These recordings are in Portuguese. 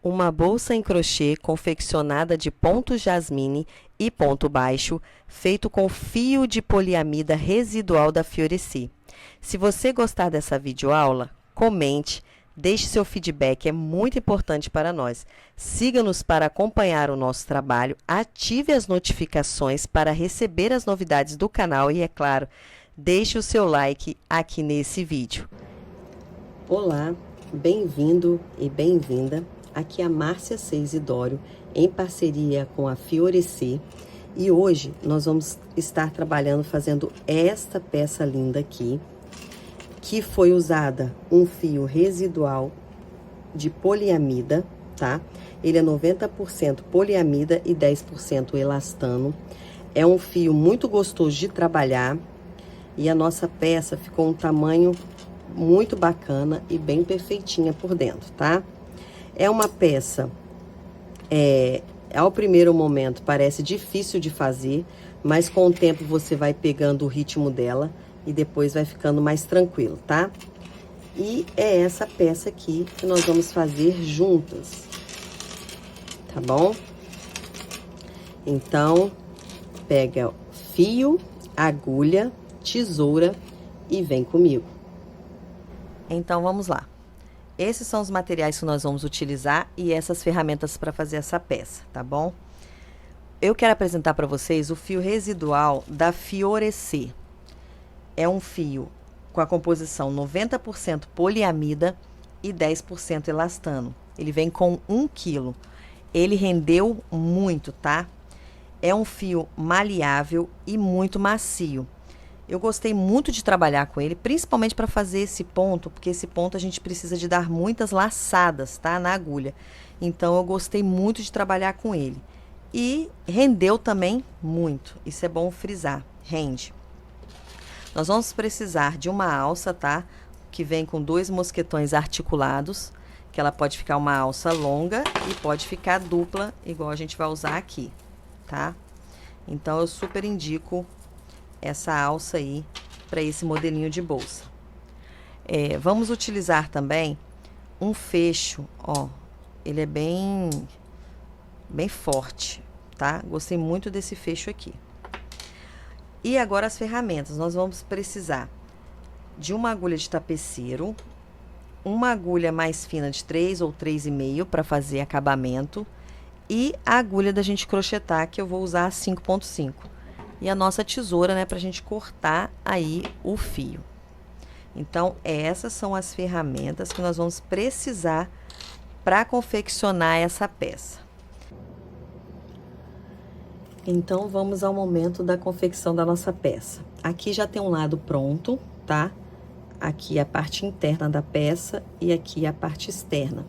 Uma bolsa em crochê confeccionada de ponto jasmine e ponto baixo, feito com fio de poliamida residual da Fiorecer. Se você gostar dessa videoaula, comente, deixe seu feedback, é muito importante para nós. Siga-nos para acompanhar o nosso trabalho, ative as notificações para receber as novidades do canal e, é claro, deixe o seu like aqui nesse vídeo. Olá, bem-vindo e bem-vinda. Aqui é a Márcia Seisidório, em parceria com a Fiorecer. E hoje nós vamos estar trabalhando, fazendo esta peça linda aqui, que foi usada um fio residual de poliamida, tá? Ele é 90% poliamida e 10% elastano. É um fio muito gostoso de trabalhar e a nossa peça ficou um tamanho muito bacana e bem perfeitinha por dentro, tá? É uma peça, ao primeiro momento parece difícil de fazer, mas com o tempo você vai pegando o ritmo dela e depois vai ficando mais tranquilo, tá? E é essa peça aqui que nós vamos fazer juntas, tá bom? Então, pega fio, agulha, tesoura e vem comigo. Então, vamos lá. Esses são os materiais que nós vamos utilizar e essas ferramentas para fazer essa peça, tá bom? Eu quero apresentar para vocês o fio residual da Fiorecer. É um fio com a composição 90% poliamida e 10% elastano. Ele vem com 1 kg. Ele rendeu muito, tá? É um fio maleável e muito macio. Eu gostei muito de trabalhar com ele, principalmente para fazer esse ponto, porque esse ponto a gente precisa de dar muitas laçadas, tá? Na agulha. Então, eu gostei muito de trabalhar com ele. E rendeu também muito. Isso é bom frisar, rende. Nós vamos precisar de uma alça, tá? Que vem com 2 mosquetões articulados, que ela pode ficar uma alça longa e pode ficar dupla, igual a gente vai usar aqui, tá? Então, eu super indico essa alça aí para esse modelinho de bolsa. Vamos utilizar também um fecho, ó, ele é bem forte, tá? Gostei muito desse fecho aqui. E agora as ferramentas, nós vamos precisar de uma agulha de tapeceiro, uma agulha mais fina de 3 ou 3,5 para fazer acabamento e a agulha da gente crochetar, que eu vou usar a 5,5. E a nossa tesoura, né, pra gente cortar aí o fio. Então, essas são as ferramentas que nós vamos precisar para confeccionar essa peça. Então, vamos ao momento da confecção da nossa peça. Aqui já tem um lado pronto, tá? Aqui a parte interna da peça e aqui a parte externa.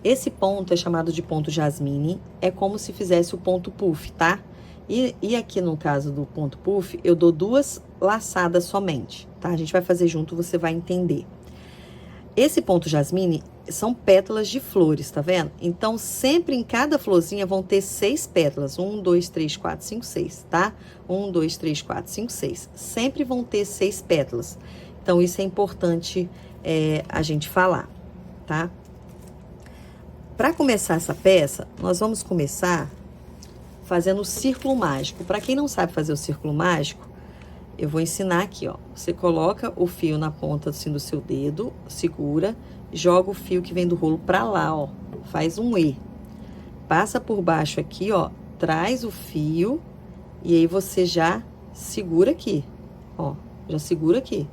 Esse ponto é chamado de ponto jasmine, é como se fizesse o ponto puff, tá? E aqui no caso do ponto puff, eu dou 2 laçadas somente, tá? A gente vai fazer junto, você vai entender. Esse ponto jasmine são pétalas de flores, tá vendo? Então, sempre em cada florzinha vão ter 6 pétalas. 1, 2, 3, 4, 5, 6, tá? 1, 2, 3, 4, 5, 6. Sempre vão ter 6 pétalas. Então, isso é importante a gente falar, tá? Para começar essa peça, nós vamos começar fazendo o círculo mágico. Para quem não sabe fazer o círculo mágico, eu vou ensinar aqui, ó. Você coloca o fio na ponta assim do seu dedo, segura, joga o fio que vem do rolo para lá, ó. Faz um E. Passa por baixo aqui, ó, traz o fio e aí você já segura aqui, ó. Já segura aqui.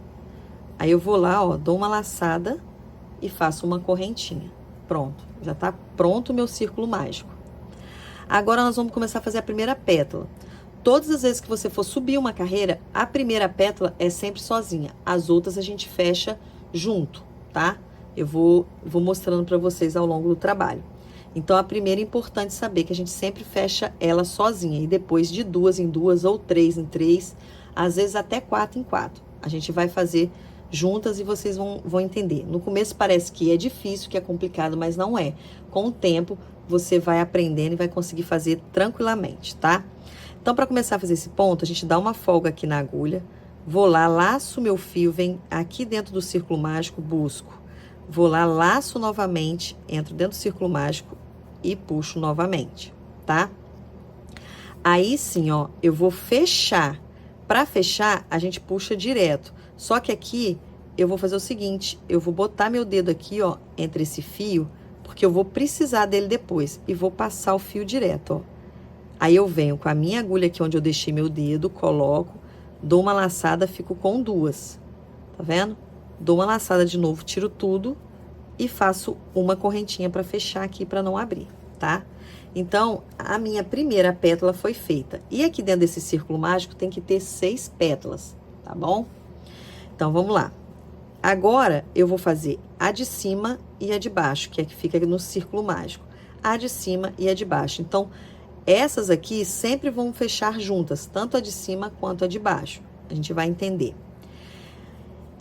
Aí eu vou lá, ó, dou uma laçada e faço uma correntinha. Pronto, já tá pronto o meu círculo mágico. Agora, nós vamos começar a fazer a primeira pétala. Todas as vezes que você for subir uma carreira, a primeira pétala é sempre sozinha. As outras a gente fecha junto, tá? Eu vou mostrando para vocês ao longo do trabalho. Então, a primeira é importante saber que a gente sempre fecha ela sozinha. E depois de 2 em 2 ou 3 em 3, às vezes até 4 em 4. A gente vai fazer juntas e vocês vão entender. No começo parece que é difícil, que é complicado, mas não é. Com o tempo, você vai aprendendo e vai conseguir fazer tranquilamente, tá? Então, para começar a fazer esse ponto, a gente dá uma folga aqui na agulha. Vou lá, laço meu fio, vem aqui dentro do círculo mágico, busco. Vou lá, laço novamente, entro dentro do círculo mágico e puxo novamente, tá? Aí sim, ó, eu vou fechar. Pra fechar, a gente puxa direto. Só que aqui, eu vou fazer o seguinte, eu vou botar meu dedo aqui, ó, entre esse fio, porque eu vou precisar dele depois. E vou passar o fio direto, ó. Aí eu venho com a minha agulha aqui onde eu deixei meu dedo, coloco, dou uma laçada, fico com duas. Tá vendo? Dou uma laçada de novo, tiro tudo e faço uma correntinha pra fechar aqui, pra não abrir, tá? Então, a minha primeira pétala foi feita. E aqui dentro desse círculo mágico tem que ter 6 pétalas, tá bom? Então, vamos lá. Agora, eu vou fazer a de cima e a de baixo, que é que fica no círculo mágico. A de cima e a de baixo. Então, essas aqui sempre vão fechar juntas, tanto a de cima quanto a de baixo. A gente vai entender.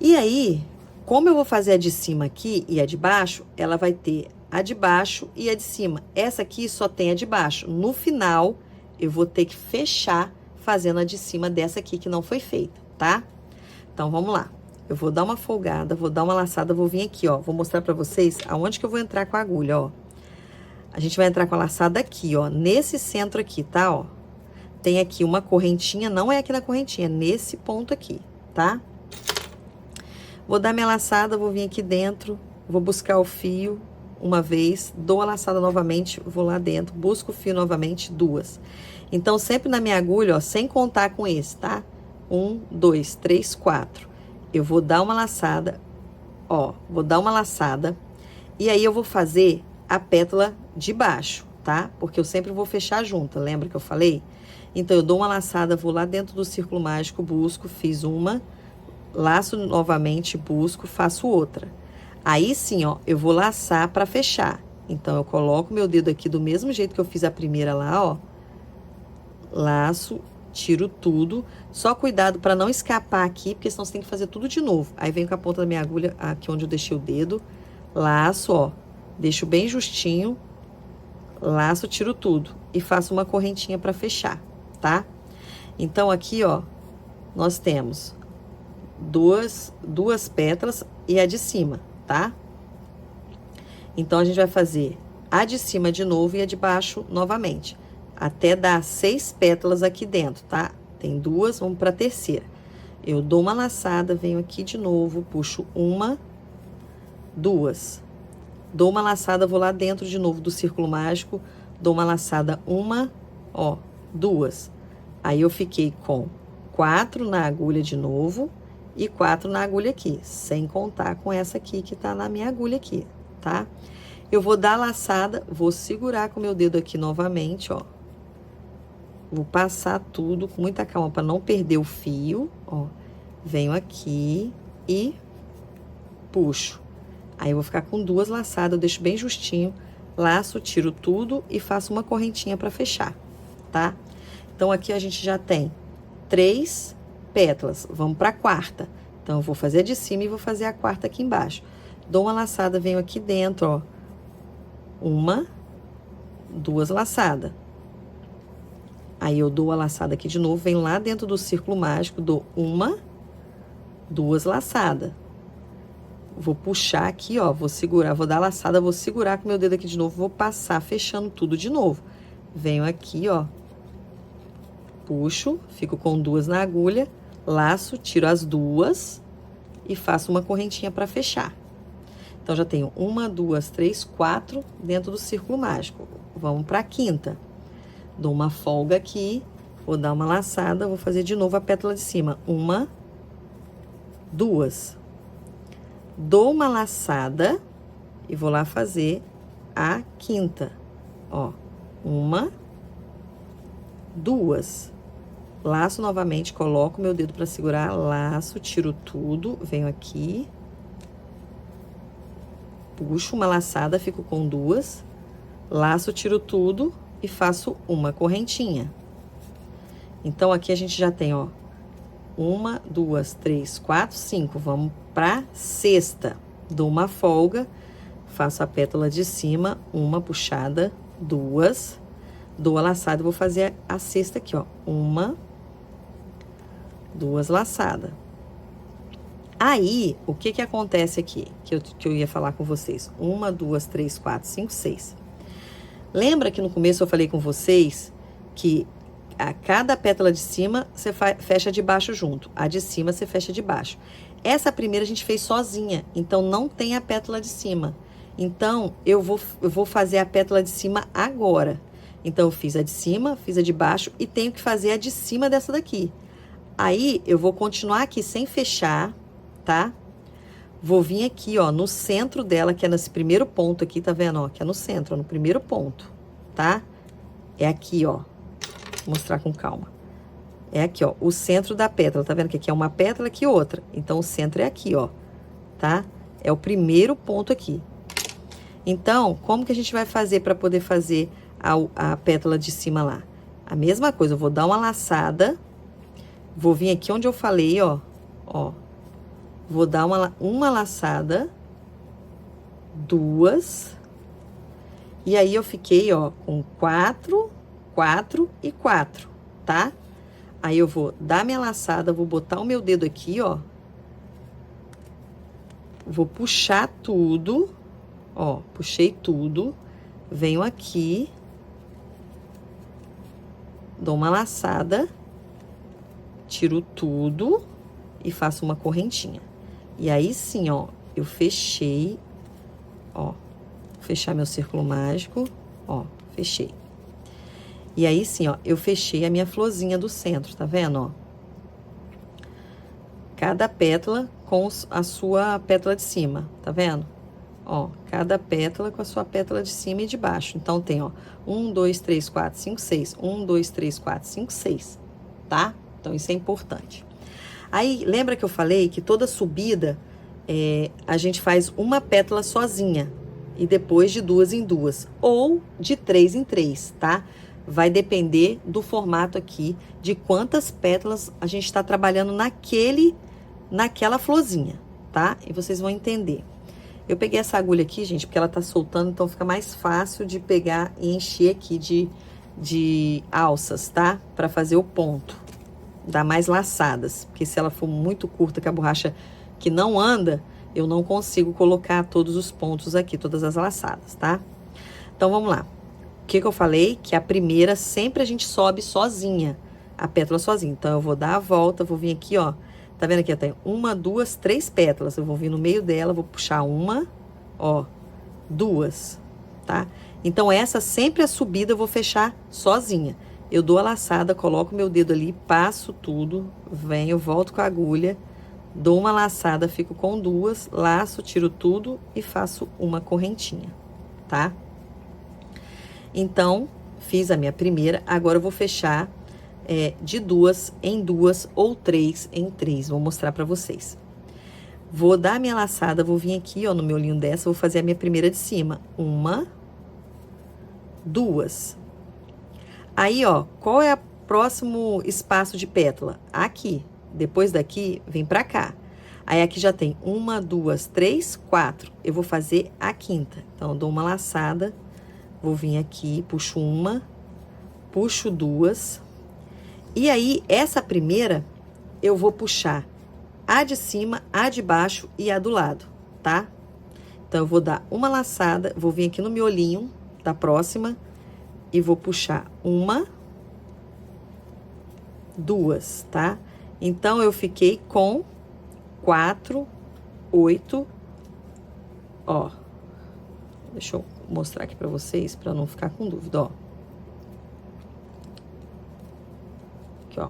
E aí, como eu vou fazer a de cima aqui e a de baixo, ela vai ter a de baixo e a de cima. Essa aqui só tem a de baixo. No final, eu vou ter que fechar fazendo a de cima dessa aqui que não foi feita, tá? Então, vamos lá. Eu vou dar uma folgada, vou dar uma laçada, vou vir aqui, ó. Vou mostrar pra vocês aonde que eu vou entrar com a agulha, ó. A gente vai entrar com a laçada aqui, ó. Nesse centro aqui, tá, ó. Tem aqui uma correntinha, não é aqui na correntinha, é nesse ponto aqui, tá? Vou dar minha laçada, vou vir aqui dentro, vou buscar o fio uma vez, dou a laçada novamente, vou lá dentro, busco o fio novamente, duas. Então, sempre na minha agulha, ó, sem contar com esse, tá? 1, 2, 3, 4. Eu vou dar uma laçada, ó, vou dar uma laçada, e aí eu vou fazer a pétala de baixo, tá? Porque eu sempre vou fechar junta, lembra que eu falei? Então, eu dou uma laçada, vou lá dentro do círculo mágico, busco, fiz uma, laço novamente, busco, faço outra. Aí sim, ó, eu vou laçar pra fechar. Então, eu coloco meu dedo aqui do mesmo jeito que eu fiz a primeira lá, ó. Laço, tiro tudo. Só cuidado pra não escapar aqui, porque senão você tem que fazer tudo de novo. Aí, venho com a ponta da minha agulha aqui onde eu deixei o dedo. Laço, ó. Deixo bem justinho. Laço, tiro tudo. E faço uma correntinha pra fechar, tá? Então, aqui, ó, nós temos duas pétalas e a de cima, tá? Então, a gente vai fazer a de cima de novo e a de baixo novamente, até dar 6 pétalas aqui dentro, tá? Tem duas, vamos pra terceira. Eu dou uma laçada, venho aqui de novo, puxo uma, duas. Dou uma laçada, vou lá dentro de novo do círculo mágico, dou uma laçada, uma, ó, duas. Aí, eu fiquei com 4 na agulha de novo e 4 na agulha aqui, sem contar com essa aqui que tá na minha agulha aqui, tá? Eu vou dar a laçada, vou segurar com o meu dedo aqui novamente, ó. Vou passar tudo com muita calma para não perder o fio, ó. Venho aqui e puxo. Aí, eu vou ficar com duas laçadas, eu deixo bem justinho, laço, tiro tudo e faço uma correntinha para fechar, tá? Então, aqui a gente já tem 3 pétalas, vamos para a quarta. Então, eu vou fazer a de cima e vou fazer a quarta aqui embaixo. Dou uma laçada, venho aqui dentro, ó. Uma, duas laçadas. Aí, eu dou a laçada aqui de novo, venho lá dentro do círculo mágico, dou uma, duas laçadas. Vou puxar aqui, ó, vou segurar, vou dar a laçada, vou segurar com meu dedo aqui de novo, vou passar fechando tudo de novo. Venho aqui, ó. Puxo, fico com duas na agulha, laço, tiro as duas e faço uma correntinha para fechar. Então, já tenho 1, 2, 3, 4 dentro do círculo mágico. Vamos para a quinta. Dou uma folga aqui, vou dar uma laçada, vou fazer de novo a pétala de cima. 1, 2. Dou uma laçada e vou lá fazer a quinta. Ó, 1, 2. Laço novamente, coloco meu dedo para segurar, laço, tiro tudo, venho aqui. Puxo uma laçada, fico com duas. Laço, tiro tudo e faço uma correntinha. Então, aqui a gente já tem, ó, 1, 2, 3, 4, 5. Vamos pra sexta. Dou uma folga, faço a pétala de cima, uma puxada, duas. Dou a laçada e vou fazer a sexta aqui, ó. 1, 2 laçadas. Aí, o que que acontece aqui? Que eu ia falar com vocês. 1, 2, 3, 4, 5, 6. Lembra que no começo eu falei com vocês que a cada pétala de cima você fecha de baixo junto, a de cima você fecha de baixo. Essa primeira a gente fez sozinha, então não tem a pétala de cima. Então, eu vou fazer a pétala de cima agora. Então, eu fiz a de cima, fiz a de baixo e tenho que fazer a de cima dessa daqui. Aí, eu vou continuar aqui sem fechar, tá? Vou vir aqui, ó, no centro dela, que é nesse primeiro ponto aqui, tá vendo, ó? Que é no centro, ó, no primeiro ponto, tá? É aqui, ó. Vou mostrar com calma. É aqui, ó, o centro da pétala, tá vendo que aqui é uma pétala, aqui outra. Então, o centro é aqui, ó, tá? É o primeiro ponto aqui. Então, como que a gente vai fazer para poder fazer a pétala de cima lá? A mesma coisa, eu vou dar uma laçada, vou vir aqui onde eu falei, ó, vou dar uma laçada, duas, e aí eu fiquei, ó, com 4, 4 e 4, tá? Aí eu vou dar minha laçada, vou botar o meu dedo aqui, ó, vou puxar tudo, ó, puxei tudo, venho aqui, dou uma laçada, tiro tudo e faço uma correntinha. E aí sim, ó, eu fechei, ó, vou fechar meu círculo mágico, ó, fechei. E aí sim, ó, eu fechei a minha florzinha do centro, tá vendo, ó? Cada pétala com a sua pétala de cima, tá vendo? Ó, cada pétala com a sua pétala de cima e de baixo. Então, tem, ó, 1, 2, 3, 4, 5, 6. 1, 2, 3, 4, 5, 6, tá? Então, isso é importante. Aí, lembra que eu falei que toda subida, a gente faz uma pétala sozinha. E depois de 2 em 2. Ou de 3 em 3, tá? Vai depender do formato aqui, de quantas pétalas a gente tá trabalhando naquela florzinha, tá? E vocês vão entender. Eu peguei essa agulha aqui, gente, porque ela tá soltando, então fica mais fácil de pegar e encher aqui de alças, tá? Pra fazer o ponto. Dar mais laçadas, porque se ela for muito curta, que a borracha que não anda, eu não consigo colocar todos os pontos aqui, todas as laçadas, tá? Então, vamos lá. O que eu falei? Que a primeira sempre a gente sobe sozinha, a pétala sozinha. Então, eu vou dar a volta, vou vir aqui, ó. Tá vendo aqui? Eu tenho 1, 2, 3 pétalas. Eu vou vir no meio dela, vou puxar uma, ó, 2, tá? Então, essa sempre a subida eu vou fechar sozinha. Eu dou a laçada, coloco meu dedo ali, passo tudo, venho, volto com a agulha, dou uma laçada, fico com 2, laço, tiro tudo e faço uma correntinha, tá? Então, fiz a minha primeira, agora eu vou fechar de 2 em 2 ou 3 em 3. Vou mostrar pra vocês. Vou dar a minha laçada, vou vir aqui, ó, no meu linho dessa, vou fazer a minha primeira de cima. 1, 2. Aí, ó, qual é o próximo espaço de pétala? Aqui. Depois daqui, vem pra cá. Aí, aqui já tem 1, 2, 3, 4. Eu vou fazer a quinta. Então, eu dou uma laçada, vou vir aqui, puxo uma, puxo 2. E aí, essa primeira, eu vou puxar a de cima, a de baixo e a do lado, tá? Então, eu vou dar uma laçada, vou vir aqui no miolinho da próxima e vou puxar 1, 2, tá? Então, eu fiquei com 4, 8, ó. Deixa eu mostrar aqui pra vocês, pra não ficar com dúvida, ó. Aqui, ó.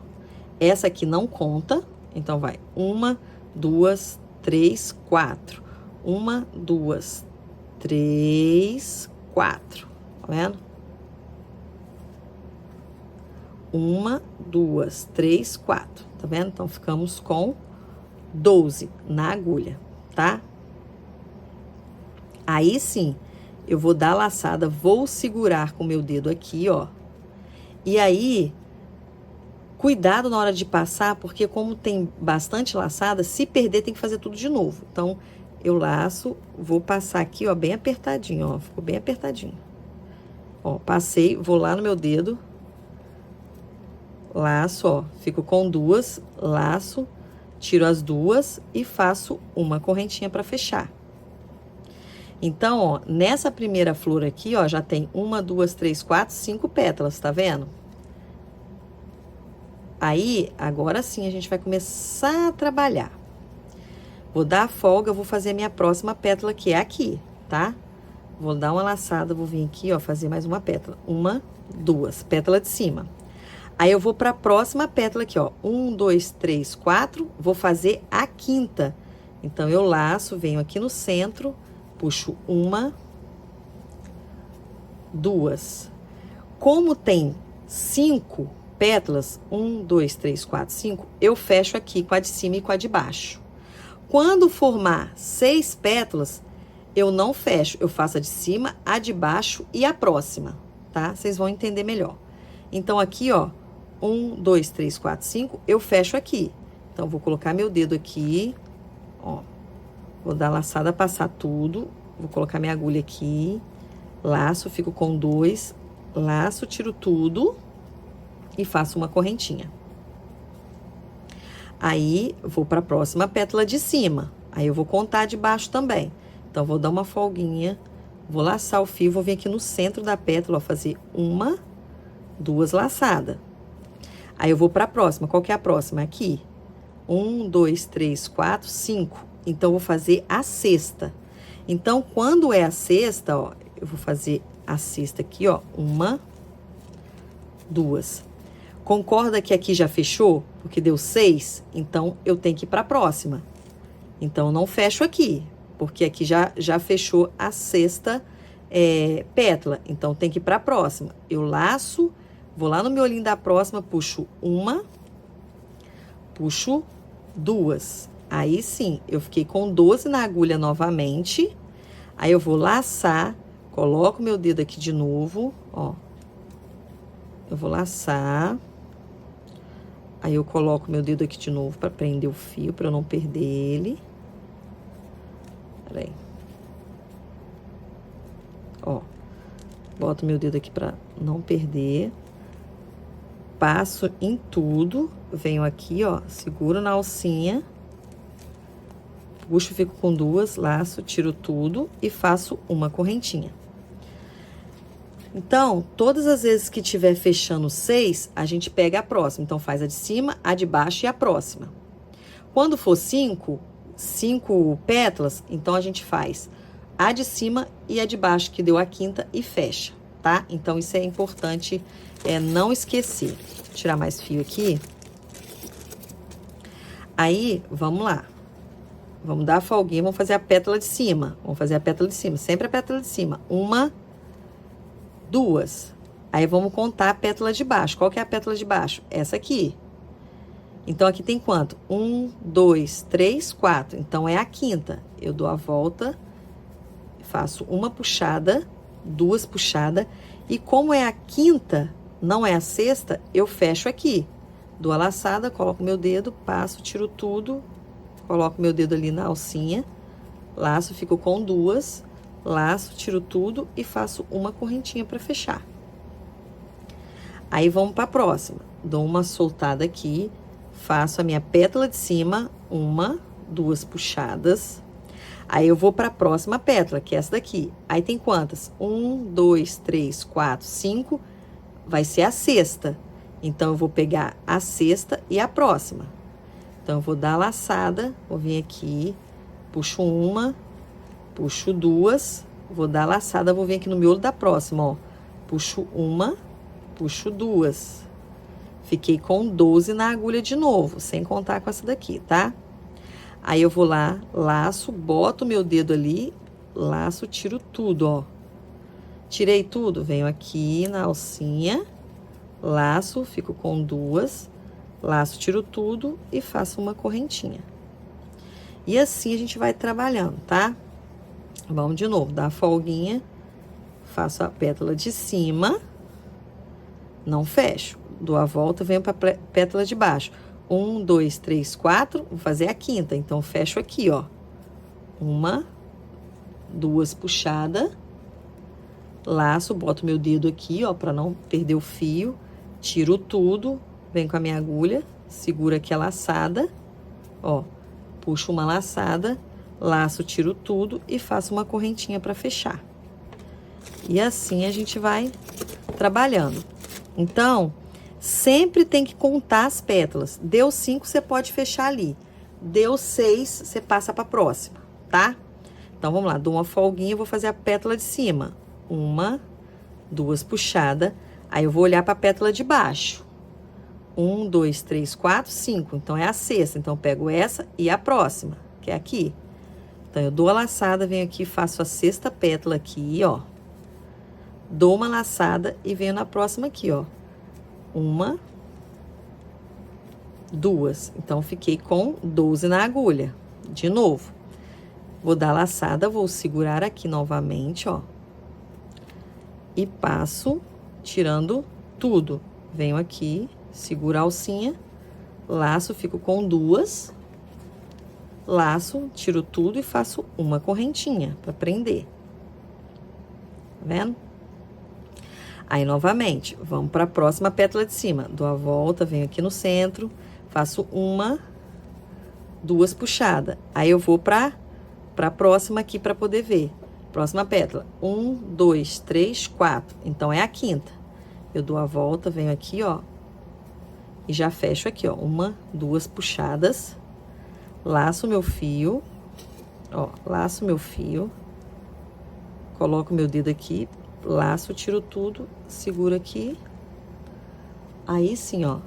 Essa aqui não conta, então vai 1, 2, 3, 4. 1, 2, 3, 4. Tá vendo? 1, 2, 3, 4. Tá vendo? Então, ficamos com 12 na agulha, tá? Aí, sim, eu vou dar a laçada, vou segurar com o meu dedo aqui, ó. E aí, cuidado na hora de passar, porque como tem bastante laçada, se perder tem que fazer tudo de novo. Então, eu laço, vou passar aqui, ó, bem apertadinho, ó. Ficou bem apertadinho. Ó, passei, vou lá no meu dedo. Laço, ó, fico com 2, laço, tiro as 2 e faço uma correntinha pra fechar. Então, ó, nessa primeira flor aqui, ó, já tem 1, 2, 3, 4, 5 pétalas, tá vendo? Aí, agora sim, a gente vai começar a trabalhar. Vou dar a folga, vou fazer a minha próxima pétala, que é aqui, tá? Vou dar uma laçada, vou vir aqui, ó, fazer mais uma pétala. 1, 2, pétala de cima. Aí, eu vou pra próxima pétala aqui, ó. 1, 2, 3, 4, vou fazer a quinta. Então, eu laço, venho aqui no centro, puxo 1, 2. Como tem 5 pétalas, 1, 2, 3, 4, 5, eu fecho aqui com a de cima e com a de baixo. Quando formar 6 pétalas, eu não fecho, eu faço a de cima, a de baixo e a próxima, tá? Vocês vão entender melhor. Então, aqui, ó, 1, 2, 3, 4, 5, eu fecho aqui. Então, vou colocar meu dedo aqui, ó, vou dar laçada, passar tudo, vou colocar minha agulha aqui, laço, fico com 2, laço, tiro tudo e faço uma correntinha. Aí, vou para a próxima pétala de cima. Aí, eu vou contar de baixo também. Então, vou dar uma folguinha, vou laçar o fio, vou vir aqui no centro da pétala, ó, fazer 1, 2 laçadas. Aí, eu vou para a próxima. Qual que é a próxima? Aqui. 1, 2, 3, 4, 5. Então, eu vou fazer a sexta. Então, quando é a sexta, ó, eu vou fazer a sexta aqui, ó, 1, 2. Concorda que aqui já fechou? Porque deu 6, então eu tenho que ir para a próxima. Então, não fecho aqui, porque aqui já fechou a sexta pétala. Então, tem que ir para a próxima. Eu laço, vou lá no miolinho da próxima, puxo 1, puxo 2. Aí sim, eu fiquei com 12 na agulha novamente. Aí, eu vou laçar, coloco meu dedo aqui de novo, ó. Eu vou laçar. Aí, eu coloco meu dedo aqui de novo para prender o fio, para eu não perder ele. Peraí. Ó. Boto meu dedo aqui para não perder. Passo em tudo. Venho aqui, ó, seguro na alcinha. Puxo, fico com 2, laço, tiro tudo e faço uma correntinha. Então, todas as vezes que tiver fechando 6, a gente pega a próxima. Então, faz a de cima, a de baixo e a próxima. Quando for 5 pétalas, então a gente faz a de cima e a de baixo, que deu a quinta, e fecha, tá? Então, isso é importante não esquecer. Vou tirar mais fio aqui. Aí, vamos lá. Vamos dar a folguinha, vamos fazer a pétala de cima. Vamos fazer a pétala de cima, sempre a pétala de cima. 1, 2. Aí, vamos contar a pétala de baixo. Qual que é a pétala de baixo? Essa aqui. Então, aqui tem quanto? 1, 2, 3, 4. Então, é a quinta. Eu dou a volta, faço uma puxada, 2 puxadas. E como é a quinta, não é a sexta, eu fecho aqui. Dou a laçada, coloco meu dedo, passo, tiro tudo, coloco meu dedo ali na alcinha, laço, fico com 2, laço, tiro tudo e faço uma correntinha para fechar. Aí, vamos para a próxima. Dou uma soltada aqui, faço a minha pétala de cima, 1, 2 puxadas. Aí, eu vou para a próxima pétala, que é essa daqui. Aí, tem quantas? 1, 2, 3, 4, 5. Vai ser a sexta. Então, eu vou pegar a sexta e a próxima. Então, eu vou dar a laçada, vou vir aqui, puxo 1, puxo 2, vou dar a laçada, vou vir aqui no miolo da próxima, ó. Puxo 1, puxo 2. Fiquei com 12 na agulha de novo, sem contar com essa daqui, tá? Aí, eu vou lá, laço, boto meu dedo ali, laço, tiro tudo, ó. Tirei tudo, venho aqui na alcinha, laço, fico com 2, laço, tiro tudo e faço uma correntinha. E assim a gente vai trabalhando, tá? Vamos de novo, dá a folguinha, faço a pétala de cima, não fecho. Dou a volta, venho para a pétala de baixo. 1, 2, 3, 4, vou fazer a quinta. Então, fecho aqui, ó. 1, 2 puxadas. Laço, boto meu dedo aqui, ó, para não perder o fio. Tiro tudo, venho com a minha agulha, seguro aqui a laçada, ó. Puxo uma laçada, laço, tiro tudo e faço uma correntinha para fechar. E assim a gente vai trabalhando. Então, sempre tem que contar as pétalas. Deu 5, você pode fechar ali. Deu 6, você passa para a próxima, tá? Então, vamos lá. Dou uma folguinha, vou fazer a pétala de cima. 1, 2 puxadas. Aí, eu vou olhar para a pétala de baixo. 1, 2, 3, 4, 5. Então, é a sexta. Então, eu pego essa e a próxima, que é aqui. Então, eu dou a laçada, venho aqui, faço a sexta pétala aqui, ó. Dou uma laçada e venho na próxima aqui, ó. 1, 2. Então, fiquei com 12 na agulha. De novo. Vou dar a laçada, vou segurar aqui novamente, ó. E passo, tirando tudo. Venho aqui, seguro a alcinha, laço, fico com 2. Laço, tiro tudo e faço uma correntinha para prender. Tá vendo? Aí, novamente, vamos para a próxima pétala de cima. Dou a volta, venho aqui no centro, faço 1, 2 puxadas. Aí, eu vou para a próxima aqui para poder ver. Próxima pétala. 1, 2, 3, 4. Então, é a quinta. Eu dou a volta, venho aqui, ó. E já fecho aqui, ó. 1, 2 puxadas. Laço meu fio. Ó, laço meu fio. Coloco meu dedo aqui. Laço, tiro tudo, seguro aqui. Aí sim, ó.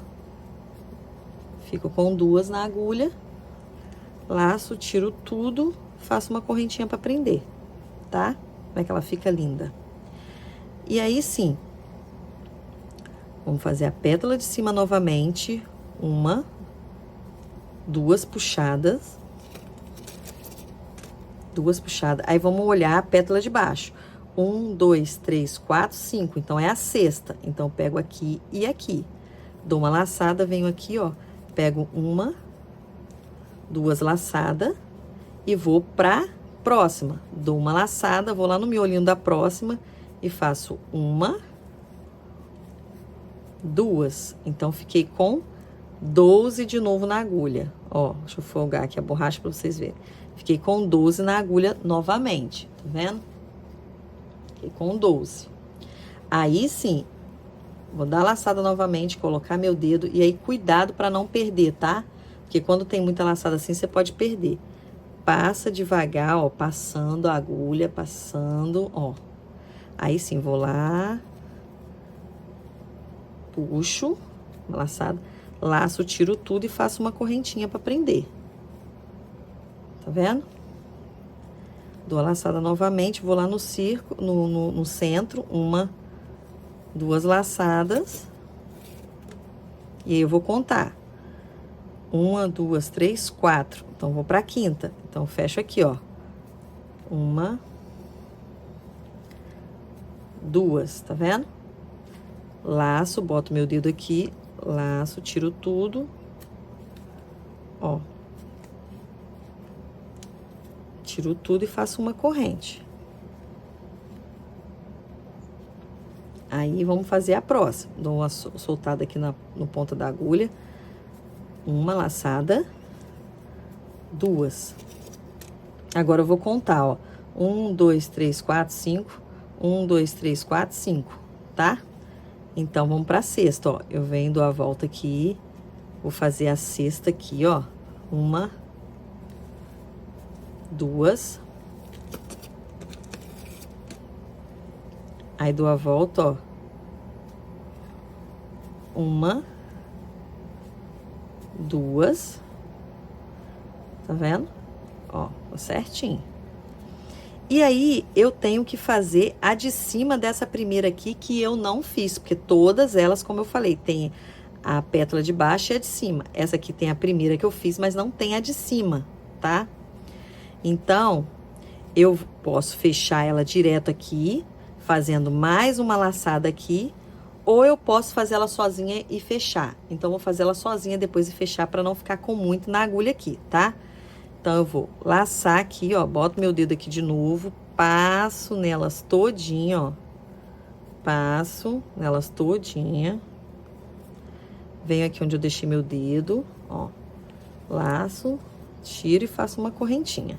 Fico com 2 na agulha. Laço, tiro tudo, faço uma correntinha para prender, tá? Como é que ela fica linda. E aí sim. Vamos fazer a pétala de cima novamente. 1, 2 puxadas. 2 puxadas. Aí vamos olhar a pétala de baixo. 1, 2, 3, 4, 5. Então, é a sexta. Então, eu pego aqui e aqui. Dou uma laçada, venho aqui, ó. Pego 1, 2 laçadas e vou pra próxima. Dou uma laçada, vou lá no miolinho da próxima e faço 1, 2. Então, fiquei com 12 de novo na agulha. Ó, deixa eu folgar aqui a borracha pra vocês verem. Fiquei com 12 na agulha novamente, tá vendo? Fiquei com 12. Aí, sim, vou dar a laçada novamente, colocar meu dedo. E aí, cuidado para não perder, tá? Porque quando tem muita laçada assim, você pode perder. Passa devagar, ó, passando a agulha, passando, ó. Aí, sim, vou lá. Puxo, uma laçada. Laço, tiro tudo e faço uma correntinha para prender. Tá vendo? Dou a laçada novamente, vou lá no círculo, no centro, 1, 2 laçadas. E aí, eu vou contar. 1, 2, 3, 4. Então, vou pra quinta. Então, fecho aqui, ó. 1, 2, tá vendo? Laço, boto meu dedo aqui, laço, tiro tudo. Ó. Tiro tudo e faço uma corrente. Aí, vamos fazer a próxima. Dou uma soltada aqui no ponta da agulha. 1 laçada. 2. Agora, eu vou contar, ó. 1, 2, 3, 4, 5. 1, 2, 3, 4, 5, tá? Então, vamos pra sexta, ó. Eu venho, dou a volta aqui. Vou fazer a sexta aqui, ó. 1, 2. Aí, dou a volta, ó. 1, 2. Tá vendo? Ó, certinho. E aí, eu tenho que fazer a de cima dessa primeira aqui, que eu não fiz. Porque todas elas, como eu falei, tem a pétala de baixo e a de cima. Essa aqui tem a primeira que eu fiz, mas não tem a de cima, tá? Então, eu posso fechar ela direto aqui, fazendo mais uma laçada aqui, ou eu posso fazer ela sozinha e fechar. Então, vou fazer ela sozinha depois e fechar para não ficar com muito na agulha aqui, tá? Então, eu vou laçar aqui, ó, boto meu dedo aqui de novo, passo nelas todinha, ó. Passo nelas todinha. Venho aqui onde eu deixei meu dedo, ó. Laço, tiro e faço uma correntinha.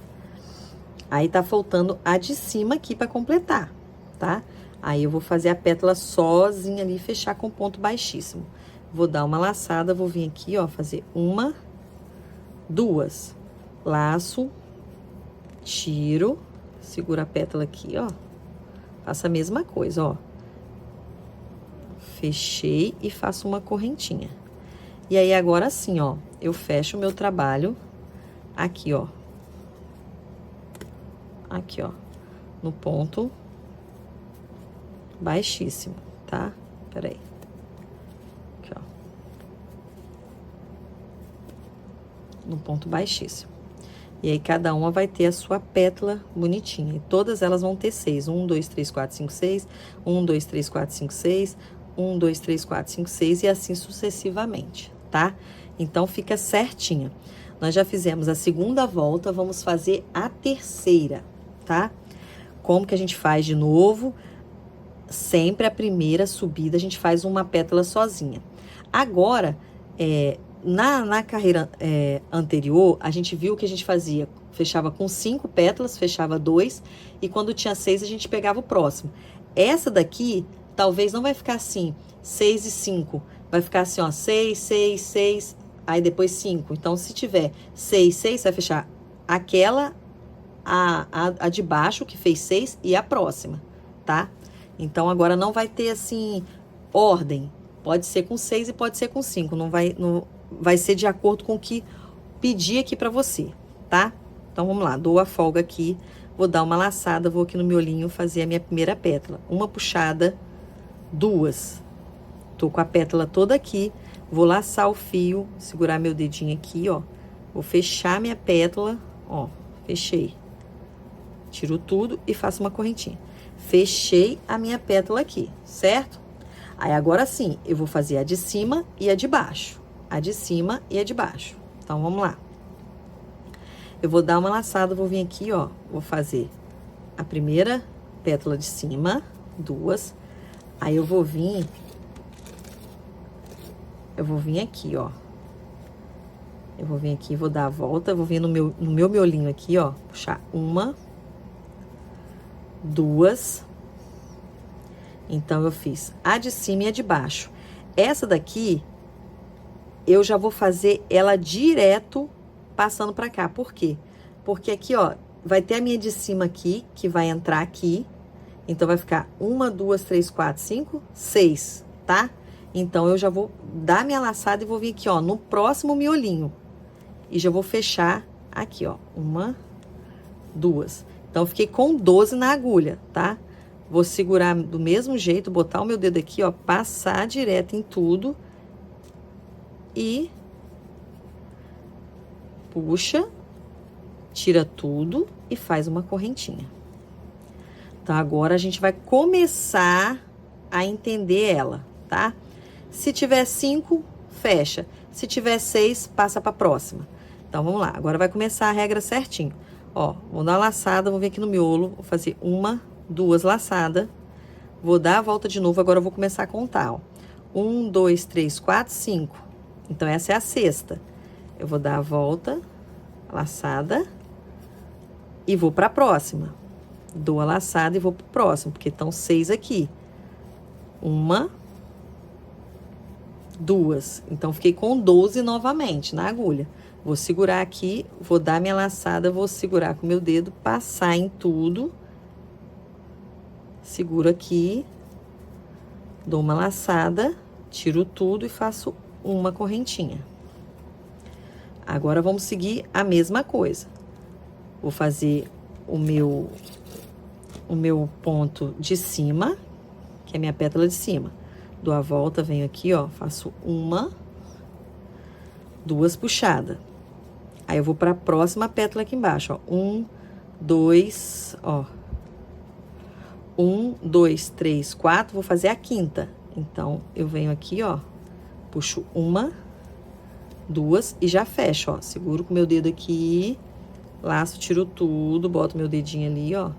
Aí tá faltando a de cima aqui pra completar, tá? Aí eu vou fazer a pétala sozinha ali e fechar com ponto baixíssimo. Vou dar uma laçada, vou vir aqui, ó, fazer uma, duas. Laço, tiro, segura a pétala aqui, ó. Faço a mesma coisa, ó. Fechei e faço uma correntinha. E aí, agora sim, ó, eu fecho o meu trabalho aqui, ó. Aqui, ó, no ponto baixíssimo, tá? Peraí. Aqui, ó. No ponto baixíssimo. E aí, cada uma vai ter a sua pétala bonitinha. E todas elas vão ter 6. 1, 2, 3, 4, 5, 6. 1, 2, 3, 4, 5, 6. 1, 2, 3, 4, 5, 6. E assim sucessivamente, tá? Então, fica certinho. Nós já fizemos a segunda volta, vamos fazer a terceira, tá? Como que a gente faz de novo? Sempre a primeira subida, a gente faz uma pétala sozinha. Agora, na carreira anterior, a gente viu que a gente fazia, fechava com 5 pétalas, fechava 2, e quando tinha 6, a gente pegava o próximo. Essa daqui, talvez não vai ficar assim, 6 e 5, vai ficar assim, ó, 6, 6, 6, aí depois 5. Então, se tiver 6, 6, você vai fechar aquela, a de baixo, que fez 6, e a próxima, tá? Então, agora não vai ter, assim, ordem. Pode ser com 6 e pode ser com 5. Não vai ser de acordo com o que pedir aqui pra você, tá? Então, vamos lá. Dou a folga aqui. Vou dar uma laçada. Vou aqui no miolinho fazer a minha primeira pétala. Uma puxada, 2. Tô com a pétala toda aqui. Vou laçar o fio, segurar meu dedinho aqui, ó. Vou fechar minha pétala, ó. Fechei. Tiro tudo e faço uma correntinha. Fechei a minha pétala aqui, certo? Aí, agora sim, eu vou fazer a de cima e a de baixo. A de cima e a de baixo. Então, vamos lá. Eu vou dar uma laçada, vou vir aqui, ó. Vou fazer a primeira pétala de cima, 2. Aí, eu vou vir aqui, ó. Eu vou vir aqui, vou dar a volta, vou vir no meu miolinho aqui, ó. Puxar 1, 2. Então, eu fiz a de cima e a de baixo. Essa daqui, eu já vou fazer ela direto passando pra cá. Por quê? Porque aqui, ó, vai ter a minha de cima aqui, que vai entrar aqui. Então, vai ficar 1, 2, 3, 4, 5, 6, tá? Então, eu já vou dar minha laçada e vou vir aqui, ó, no próximo miolinho. E já vou fechar aqui, ó. 1, 2. Então, eu fiquei com 12 na agulha, tá? Vou segurar do mesmo jeito, botar o meu dedo aqui, ó, passar direto em tudo. E puxa, tira tudo e faz uma correntinha. Então, agora a gente vai começar a entender ela, tá? Se tiver 5, fecha. Se tiver 6, passa pra próxima. Então, vamos lá. Agora vai começar a regra certinho. Ó, vou dar uma laçada, vou vir aqui no miolo, vou fazer 1, 2 laçadas. Vou dar a volta de novo, agora eu vou começar a contar, ó. 1, 2, 3, 4, 5. Então, essa é a sexta. Eu vou dar a volta, laçada, e vou pra próxima. Dou a laçada e vou pro próximo, porque estão 6 aqui. 1, 2. Então, fiquei com 12 novamente na agulha. Vou segurar aqui, vou dar minha laçada, vou segurar com o meu dedo, passar em tudo. Seguro aqui, dou uma laçada, tiro tudo e faço uma correntinha. Agora, vamos seguir a mesma coisa. Vou fazer o meu ponto de cima, que é a minha pétala de cima. Dou a volta, venho aqui, ó, faço 1, 2 puxadas. Aí, eu vou pra próxima pétala aqui embaixo, ó. 1, 2, ó. 1, 2, 3, 4, vou fazer a quinta. Então, eu venho aqui, ó, puxo 1, 2 e já fecho, ó. Seguro com o meu dedo aqui, laço, tiro tudo, boto meu dedinho ali, ó.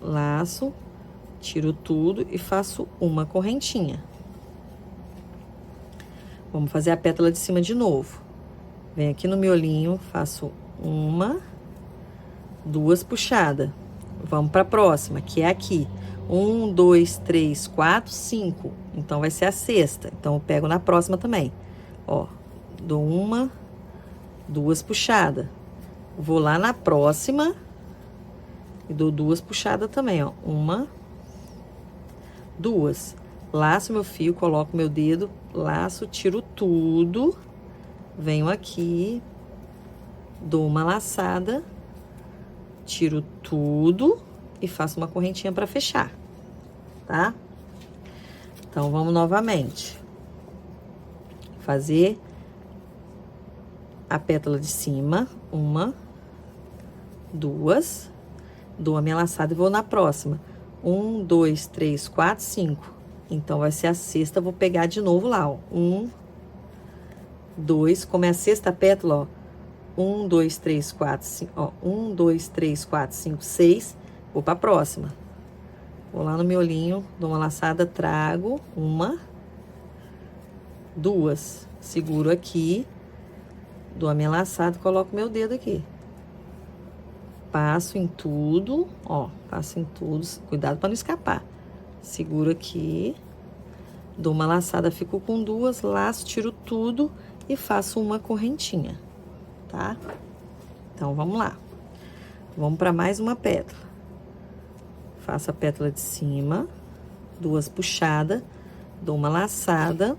Laço, tiro tudo e faço uma correntinha. Vamos fazer a pétala de cima de novo. Venho aqui no miolinho, faço Uma, duas puxadas. Vamos pra próxima, que é aqui. 1, 2, 3, 4, 5. Então, vai ser a sexta. Então, eu pego na próxima também. Ó, dou uma, duas puxadas. Vou lá na próxima e dou duas puxadas também, ó. Uma, duas. Laço meu fio, coloco meu dedo, laço, tiro tudo. Venho aqui, dou uma laçada, tiro tudo e faço uma correntinha pra fechar, tá? Então, vamos novamente. Fazer a pétala de cima, uma, duas, dou a minha laçada e vou na próxima. 1, 2, 3, 4, 5. Então, vai ser a sexta, vou pegar de novo lá, ó. 1, 2, como é a sexta pétala, ó. 1, 2, 3, 4, 5, ó. 1, 2, 3, 4, 5, 6. Vou pra próxima. Vou lá no miolinho, dou uma laçada, trago, uma, duas. Seguro aqui, dou a minha laçada e coloco meu dedo aqui. Passo em tudo, ó, passo em tudo, cuidado para não escapar. Seguro aqui, dou uma laçada, fico com duas, laço, tiro tudo e faço uma correntinha, tá? Então, vamos lá. Vamos para mais uma pétala. Faço a pétala de cima, duas puxadas, dou uma laçada.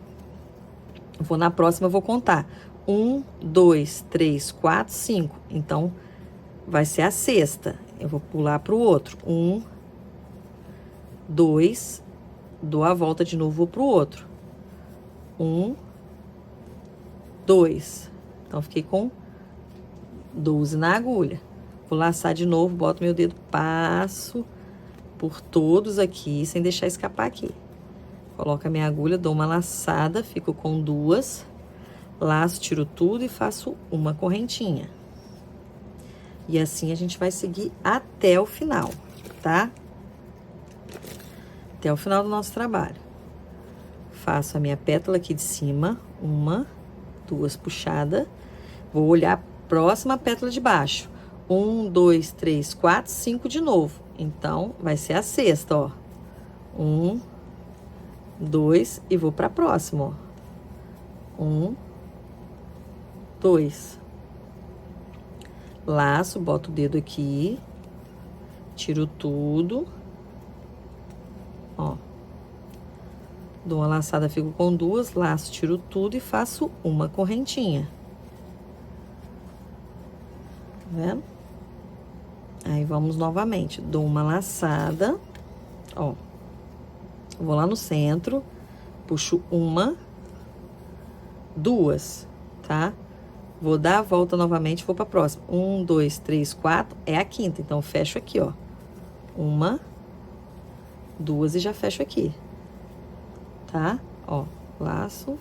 Vou na próxima, eu vou contar. 1, 2, 3, 4, 5. Então, vai ser a sexta. Eu vou pular pro outro. 1, 2, dou a volta de novo, vou pro outro. 1, 2. Então, fiquei com 12 na agulha. Vou laçar de novo, boto meu dedo, passo por todos aqui, sem deixar escapar aqui. Coloco a minha agulha, dou uma laçada, fico com duas, laço, tiro tudo e faço uma correntinha. E assim a gente vai seguir até o final, tá? Até o final do nosso trabalho. Faço a minha pétala aqui de cima, uma, duas puxadas. Vou olhar a próxima pétala de baixo. 1, 2, 3, 4, 5 de novo. Então, vai ser a sexta, ó. 1, 2 e vou pra próxima, ó. 1, 2. Laço, boto o dedo aqui, tiro tudo, ó. Dou uma laçada, fico com duas, laço, tiro tudo e faço uma correntinha. Tá vendo? Aí, vamos novamente. Dou uma laçada, ó. Vou lá no centro, puxo uma, duas, tá? Vou dar a volta novamente, vou pra próxima. 1, 2, 3, 4, é a quinta. Então, fecho aqui, ó. Uma, duas e já fecho aqui. Tá? Ó, laço.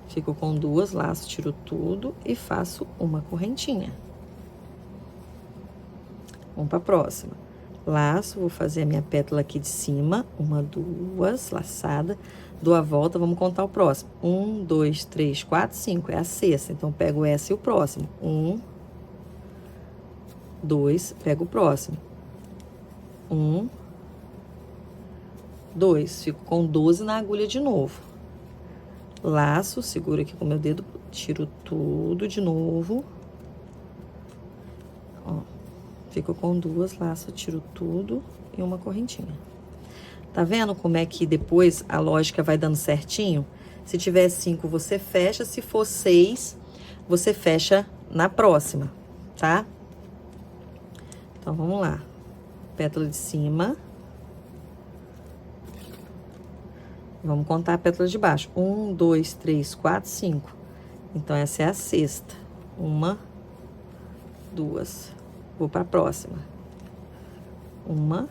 Fico com duas, laço, tiro tudo e faço uma correntinha. Vamos pra próxima. Laço, vou fazer a minha pétala aqui de cima. Uma, duas, laçada. Dou a volta, vamos contar o próximo. 1, 2, 3, 4, 5. É a sexta. Então, pego essa e o próximo. 1, 2, pego o próximo. 1, 2. Fico com 12 na agulha de novo. Laço, seguro aqui com o meu dedo, tiro tudo de novo. Ó. Fico com duas, laço, tiro tudo e uma correntinha. Tá vendo como é que depois a lógica vai dando certinho? Se tiver 5, você fecha. Se for 6, você fecha na próxima, tá? Então, vamos lá. Pétala de cima. Vamos contar a pétala de baixo. 1, 2, 3, 4, 5. Então, essa é a sexta. Uma, duas. Vou pra próxima. Uma,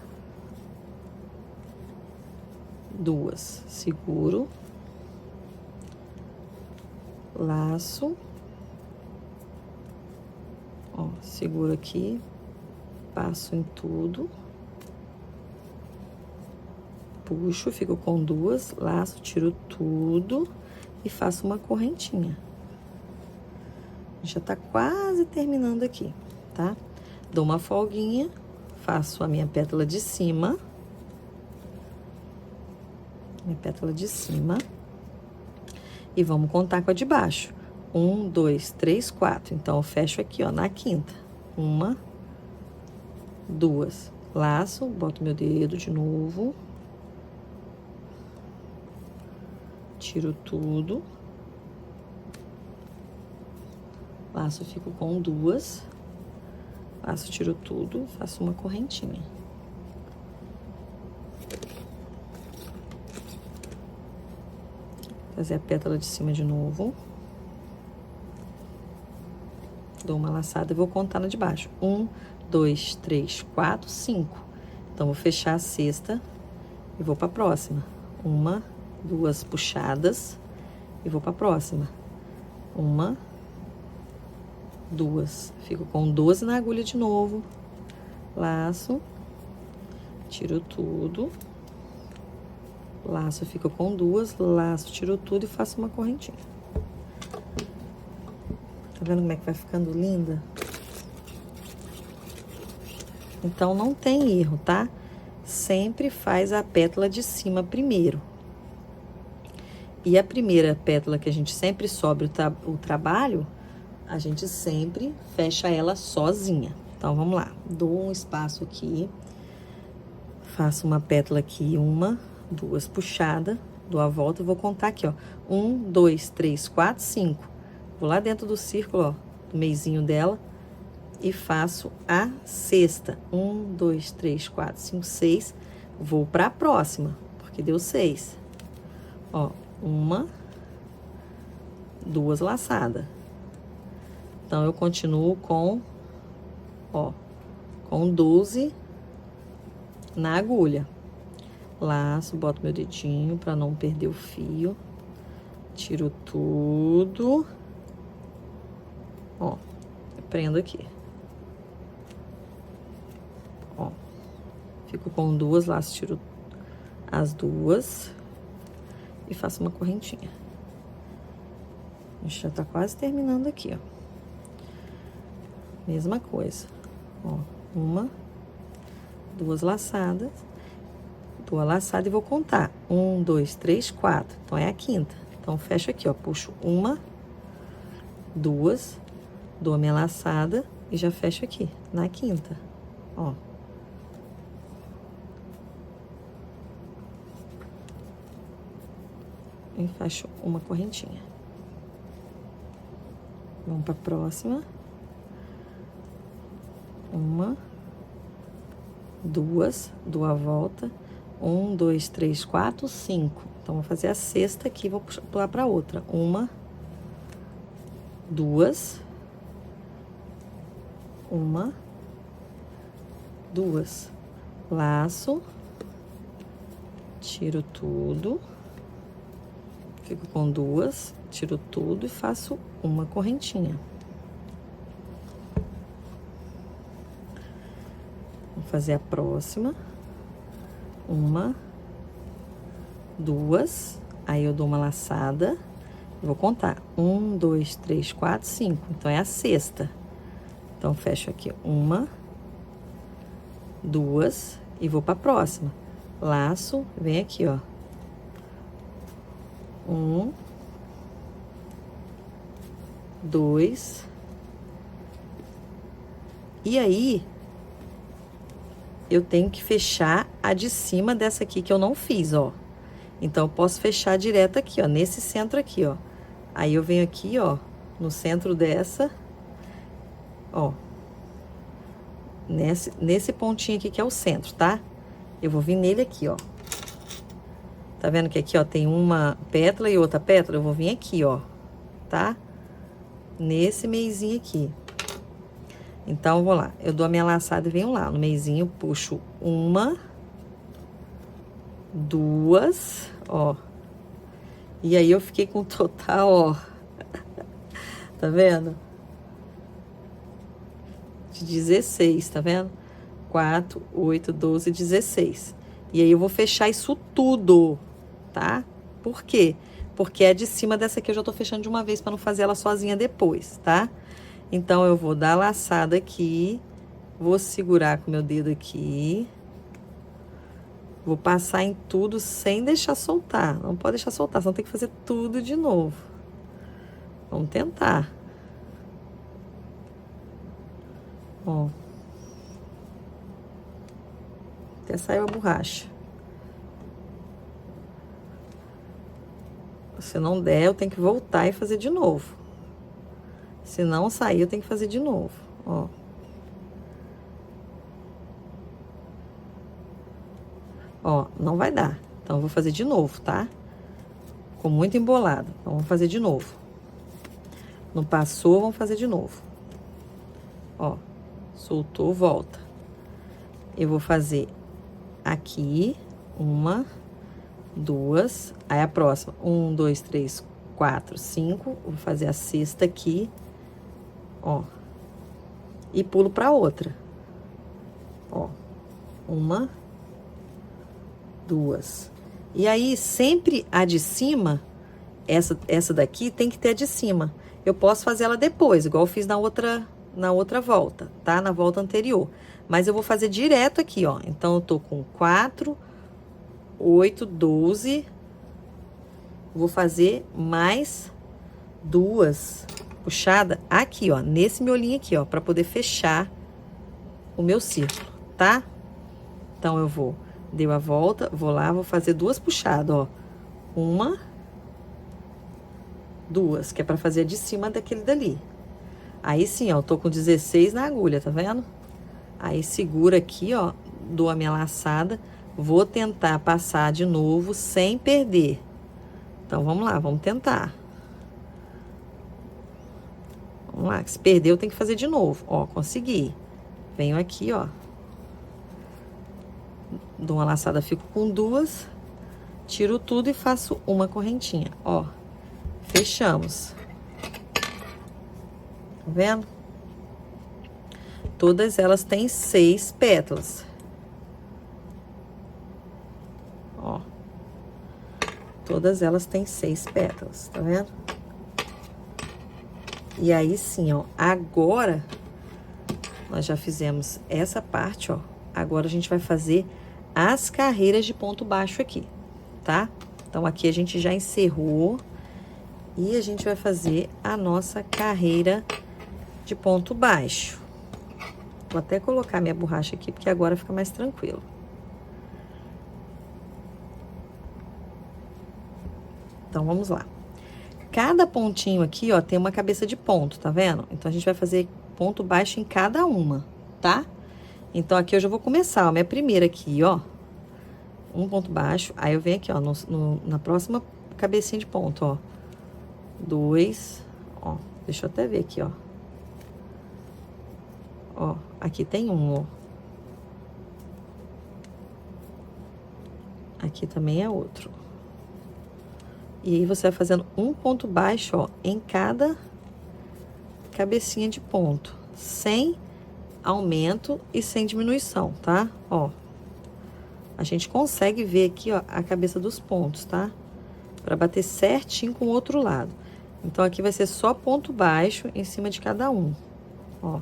duas. Seguro. Laço. Ó, seguro aqui. Passo em tudo. Puxo, fico com duas, laço, tiro tudo e faço uma correntinha. Já tá quase terminando aqui, tá? Dou uma folguinha, faço a minha pétala de cima. Minha pétala de cima. E vamos contar com a de baixo. 1, 2, 3, 4. Então, eu fecho aqui, ó, na quinta. 1, 2. Laço, boto meu dedo de novo. Tiro tudo. Laço, fico com 2. Laço, tiro tudo, faço uma correntinha. Fazer a pétala de cima de novo. Dou uma laçada e vou contar na de baixo. 1, 2, 3, 4, 5. Então, vou fechar a sexta e vou pra próxima. 1, 2 puxadas e vou pra próxima. 1, 2. Fico com 12 na agulha de novo. Laço. Tiro tudo. Laço, fico com 2. Laço, tiro tudo e faço uma correntinha. Tá vendo como é que vai ficando linda? Então, não tem erro, tá? Sempre faz a pétala de cima primeiro. E a primeira pétala que a gente sempre sobe o trabalho, a gente sempre fecha ela sozinha. Então, vamos lá. Dou um espaço aqui. Faço uma pétala aqui, 1, 2 puxadas. Dou a volta e vou contar aqui, ó. 1, 2, 3, 4, 5. Vou lá dentro do círculo, ó, do meizinho dela. E faço a sexta. 1, 2, 3, 4, 5, 6. Vou pra próxima, porque deu 6. Ó, 1, 2 laçadas. Então, eu continuo com, ó, com 12 na agulha. Laço, boto meu dedinho pra não perder o fio. Tiro tudo. Ó, prendo aqui. Ó, fico com 2 laços, tiro as 2 e faço uma correntinha. A gente já tá quase terminando aqui, ó. Mesma coisa. Ó, 1, 2 laçadas. Dou a laçada e vou contar. 1, 2, 3, 4. Então, é a quinta. Então, fecho aqui, ó. Puxo 1, 2, dou a minha laçada e já fecho aqui, na quinta. Ó. E fecho uma correntinha. Vamos pra próxima. 1, 2, dou a volta. 1, 2, 3, 4, 5. Então, vou fazer a sexta aqui, vou pular pra outra. 1, 2, 1, 2. Laço. Tiro tudo. Fico com 2, tiro tudo e faço uma correntinha. Vou fazer a próxima. 1, 2, aí eu dou uma laçada, vou contar. 1, 2, 3, 4, 5. Então, é a sexta. Então, fecho aqui 1, 2 e vou pra próxima. Laço, vem aqui, ó. 1, 2. E aí, eu tenho que fechar a de cima dessa aqui que eu não fiz, ó. Então, eu posso fechar direto aqui, ó, nesse centro aqui, ó. Aí, eu venho aqui, ó, no centro dessa, ó. Nesse pontinho aqui que é o centro, tá? Eu vou vir nele aqui, ó. Tá vendo que aqui, ó, tem uma pétala e outra pétala? Eu vou vir aqui, ó, tá? Nesse meizinho aqui. Então, vou lá. Eu dou a minha laçada e venho lá. No meizinho, puxo 1, 2, ó. E aí, eu fiquei com total, ó. Tá vendo? De 16, tá vendo? 4, 8, 12, 16. E aí, eu vou fechar isso tudo, tá? Por quê? Porque é de cima dessa aqui eu já tô fechando de uma vez pra não fazer ela sozinha depois, tá? Então, eu vou dar a laçada aqui, vou segurar com o meu dedo aqui, vou passar em tudo sem deixar soltar. Não pode deixar soltar, senão tem que fazer tudo de novo. Vamos tentar. Ó. Até saiu a borracha. Se não der, eu tenho que voltar e fazer de novo. Se não sair, eu tenho que fazer de novo, ó. Ó, não vai dar. Então, eu vou fazer de novo, tá? Ficou muito embolado. Então, vamos fazer de novo. Não passou, vamos fazer de novo. Ó, soltou, volta. Eu vou fazer aqui, 1, 2, aí a próxima, 1, 2, 3, 4, 5, vou fazer a sexta aqui, ó, e pulo pra outra, ó, 1, 2, e aí sempre a de cima, essa daqui tem que ter a de cima, eu posso fazer ela depois, igual eu fiz na outra volta, tá? Na volta anterior, mas eu vou fazer direto aqui, ó, então eu tô com 4, 8, 12, vou fazer mais 2 puxadas aqui, ó, nesse miolinho aqui, ó, pra poder fechar o meu círculo, tá? Então, eu vou, deu a volta, vou lá, vou fazer 2 puxadas, ó, 1, 2, que é pra fazer a de cima daquele dali. Aí, sim, ó, eu tô com 16 na agulha, tá vendo? Aí, segura aqui, ó, dou a minha laçada. Vou tentar passar de novo sem perder. Então, vamos lá, vamos tentar. Vamos lá, se perder eu tenho que fazer de novo. Ó, consegui. Venho aqui, ó. Dou uma laçada, fico com 2. Tiro tudo e faço uma correntinha, ó. Fechamos. Tá vendo? Todas elas têm 6 pétalas. Ó, todas elas têm 6 pétalas, tá vendo? E aí, sim, ó, agora, nós já fizemos essa parte, ó. Agora, a gente vai fazer as carreiras de ponto baixo aqui, tá? Então, aqui a gente já encerrou e a gente vai fazer a nossa carreira de ponto baixo. Vou até colocar minha borracha aqui, porque agora fica mais tranquilo. Então, vamos lá. Cada pontinho aqui, ó, tem uma cabeça de ponto, tá vendo? Então, a gente vai fazer ponto baixo em cada uma, tá? Então, aqui eu já vou começar, ó, minha primeira aqui, ó. Um ponto baixo, aí eu venho aqui, ó, na próxima cabecinha de ponto, ó. 2, ó, deixa eu até ver aqui, ó. Ó, aqui tem um, ó. Aqui também é outro. E aí, você vai fazendo um ponto baixo, ó, em cada cabecinha de ponto, sem aumento e sem diminuição, tá? Ó, a gente consegue ver aqui, ó, a cabeça dos pontos, tá? Pra bater certinho com o outro lado. Então, aqui vai ser só ponto baixo em cima de cada um, ó.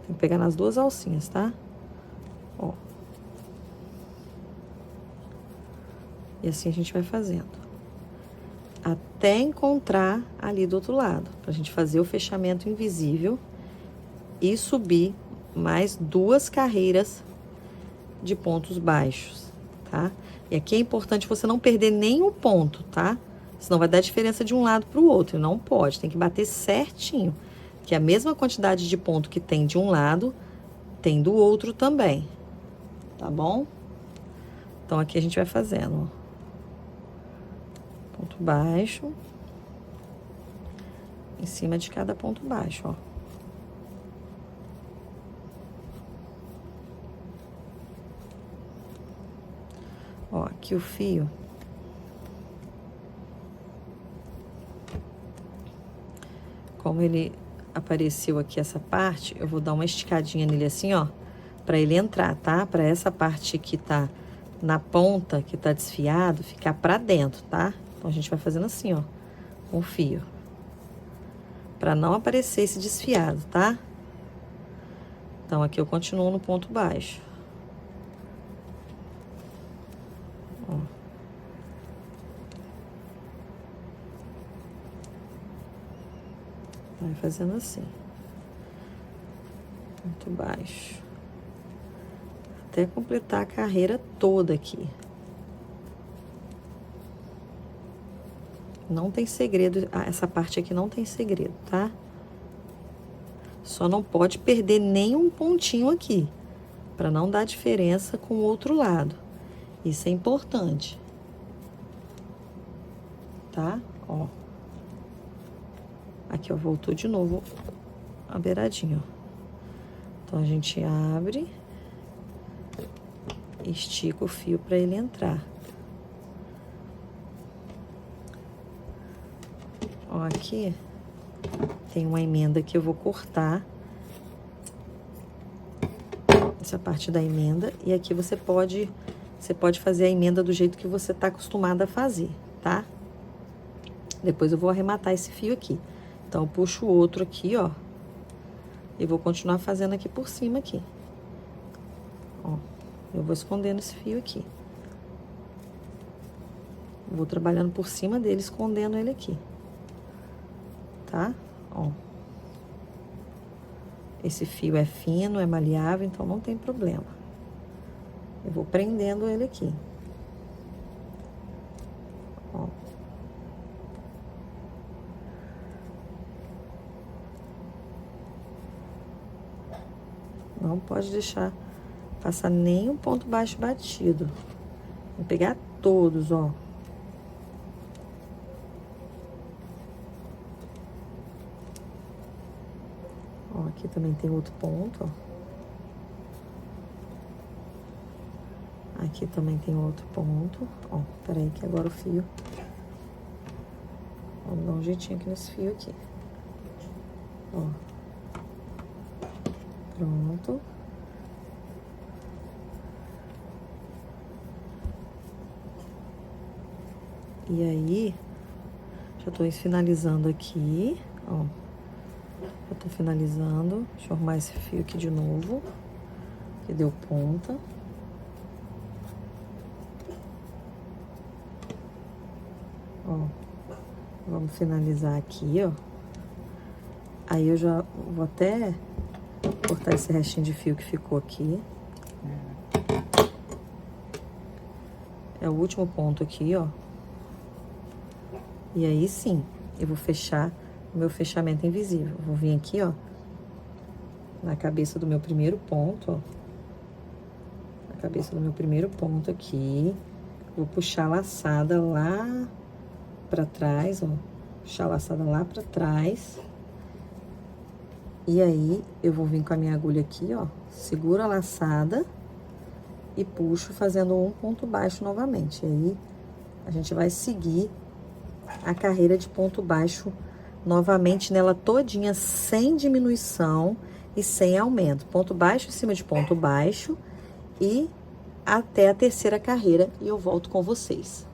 Tem que pegar nas 2 alcinhas, tá? Ó. E assim a gente vai fazendo. Até encontrar ali do outro lado. Pra gente fazer o fechamento invisível. E subir mais 2 carreiras de pontos baixos, tá? E aqui é importante você não perder nenhum ponto, tá? Senão vai dar diferença de um lado pro outro. Não pode, tem que bater certinho. Que a mesma quantidade de ponto que tem de um lado, tem do outro também. Tá bom? Então, aqui a gente vai fazendo, ó. Ponto baixo. Em cima de cada ponto baixo, ó. Ó, aqui o fio. Como ele apareceu aqui essa parte, eu vou dar uma esticadinha nele assim, ó, pra ele entrar, tá? Pra essa parte que tá na ponta, que tá desfiado, ficar pra dentro, tá? Então, a gente vai fazendo assim, ó, com o fio. Pra não aparecer esse desfiado, tá? Então, aqui eu continuo no ponto baixo. Ó. Vai fazendo assim. Ponto baixo. Até completar a carreira toda aqui. Não tem segredo, essa parte aqui não tem segredo, tá? Só não pode perder nenhum pontinho aqui, para não dar diferença com o outro lado. Isso é importante. Tá? Ó. Aqui, ó, voltou de novo a beiradinha, ó. Então, a gente abre, estica o fio para ele entrar. Ó, aqui tem uma emenda que eu vou cortar. Essa parte da emenda. E aqui você pode fazer a emenda do jeito que você tá acostumada a fazer, tá? Depois eu vou arrematar esse fio aqui. Então, eu puxo o outro aqui, ó. E vou continuar fazendo aqui por cima aqui. Ó, eu vou escondendo esse fio aqui. Vou trabalhando por cima dele, escondendo ele aqui. Tá? Ó. Esse fio é fino, é maleável, então não tem problema. Eu vou prendendo ele aqui. Ó. Não pode deixar passar nenhum ponto baixo batido. Vou pegar todos, ó. Ó, aqui também tem outro ponto, ó. Aqui também tem outro ponto. Ó, peraí que agora o fio... Vamos dar um jeitinho aqui nesse fio aqui. Ó. Pronto. E aí, já tô finalizando aqui, ó. Já tô finalizando. Deixa eu arrumar esse fio aqui de novo, que deu ponta. Ó, vamos finalizar aqui, ó. Aí eu já vou até cortar esse restinho de fio que ficou aqui. É o último ponto aqui, ó. E aí sim, eu vou fechar o meu fechamento invisível. Vou vir aqui, ó, na cabeça do meu primeiro ponto, ó. Na cabeça do meu primeiro ponto aqui. Vou puxar a laçada lá pra trás, ó. Puxar a laçada lá pra trás. E aí, eu vou vir com a minha agulha aqui, ó. Seguro a laçada e puxo fazendo um ponto baixo novamente. E aí, a gente vai seguir a carreira de ponto baixo novamente nela todinha, sem diminuição e sem aumento. Ponto baixo em cima de ponto baixo e até a terceira carreira e eu volto com vocês.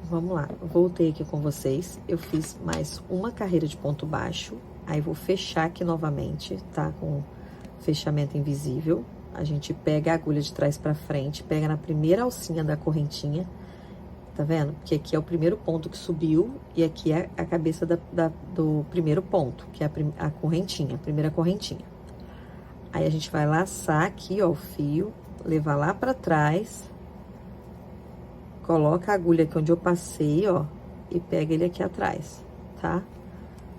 Vamos lá, voltei aqui com vocês. Eu fiz mais uma carreira de ponto baixo, aí vou fechar aqui novamente, tá? Com fechamento invisível. A gente pega a agulha de trás pra frente, pega na primeira alcinha da correntinha. Tá vendo? Porque aqui é o primeiro ponto que subiu e aqui é a cabeça do primeiro ponto, que é a correntinha, a primeira correntinha. Aí, a gente vai laçar aqui, ó, o fio, levar lá pra trás, coloca a agulha aqui onde eu passei, ó, e pega ele aqui atrás, tá?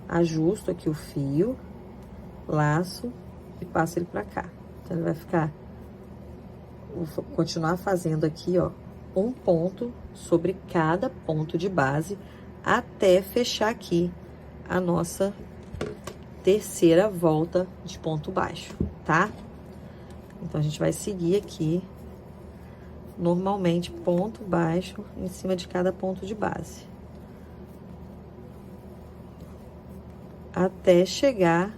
Ajusto aqui o fio, laço e passo ele pra cá. Então, ele vai ficar... Vou continuar fazendo aqui, ó, um ponto sobre cada ponto de base até fechar aqui a nossa terceira volta de ponto baixo, tá? Então, a gente vai seguir aqui normalmente ponto baixo em cima de cada ponto de base. Até chegar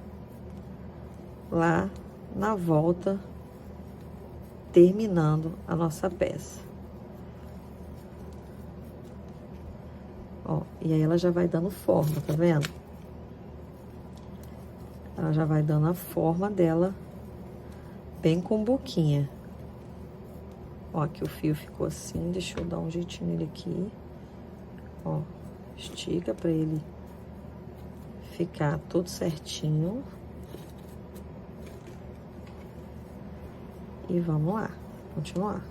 lá na volta, terminando a nossa peça. Ó, Ó, e aí ela já vai dando forma, tá vendo? Ela já vai dando a forma dela, bem com boquinha. Ó, aqui o fio ficou assim, deixa eu dar um jeitinho nele aqui. Ó, estica pra ele ficar todo certinho. E vamos lá, continuar.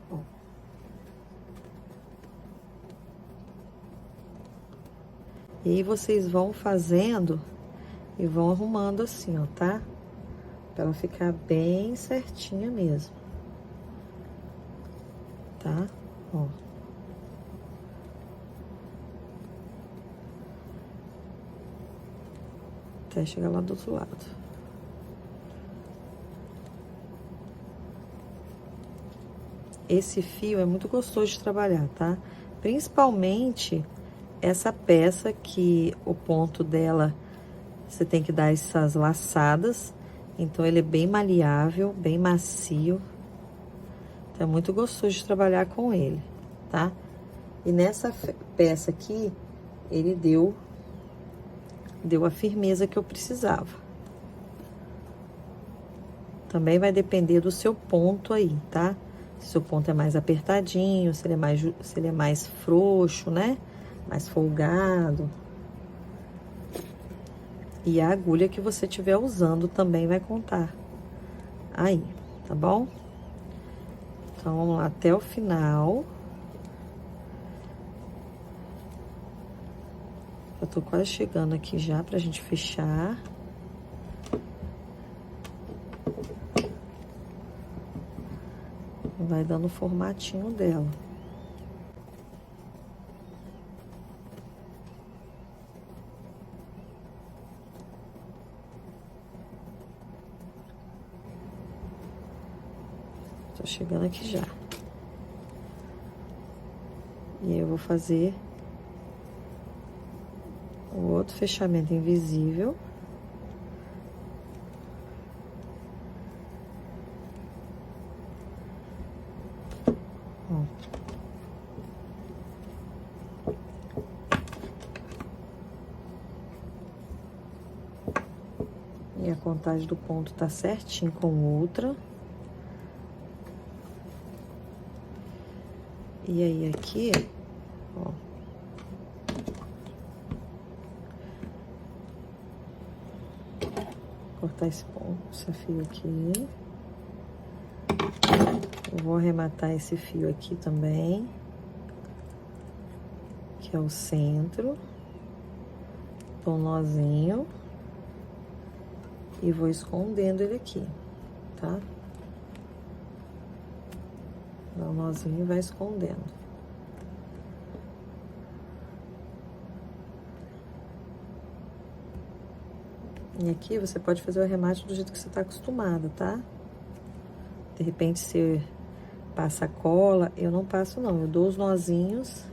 Ó. E aí vocês vão fazendo e vão arrumando assim, ó, tá? Pra ela ficar bem certinha mesmo. Tá? Ó. Até chegar lá do outro lado. Esse fio é muito gostoso de trabalhar, tá? Principalmente essa peça que o ponto dela, você tem que dar essas laçadas. Então, ele é bem maleável, bem macio. Então, é muito gostoso de trabalhar com ele, tá? E nessa peça aqui, ele deu a firmeza que eu precisava. Também vai depender do seu ponto aí, tá? Se o seu ponto é mais apertadinho, se ele é mais frouxo, né? Mais folgado. E a agulha que você estiver usando também vai contar aí, tá bom? Então, vamos lá até o final. Eu tô quase chegando aqui já pra gente fechar. Vai dando o formatinho dela. Tô chegando aqui já. E eu vou fazer o outro fechamento invisível. Ó. E a contagem do ponto tá certinho com outra. E aí, aqui, ó. Cortar esse ponto, esse fio aqui. Eu vou arrematar esse fio aqui também, que é o centro. Dou um nozinho. E vou escondendo ele aqui, tá? Dá um nozinho e vai escondendo. E aqui você pode fazer o arremate do jeito que você tá acostumada, tá? De repente, você passa cola, eu não passo não, eu dou os nozinhos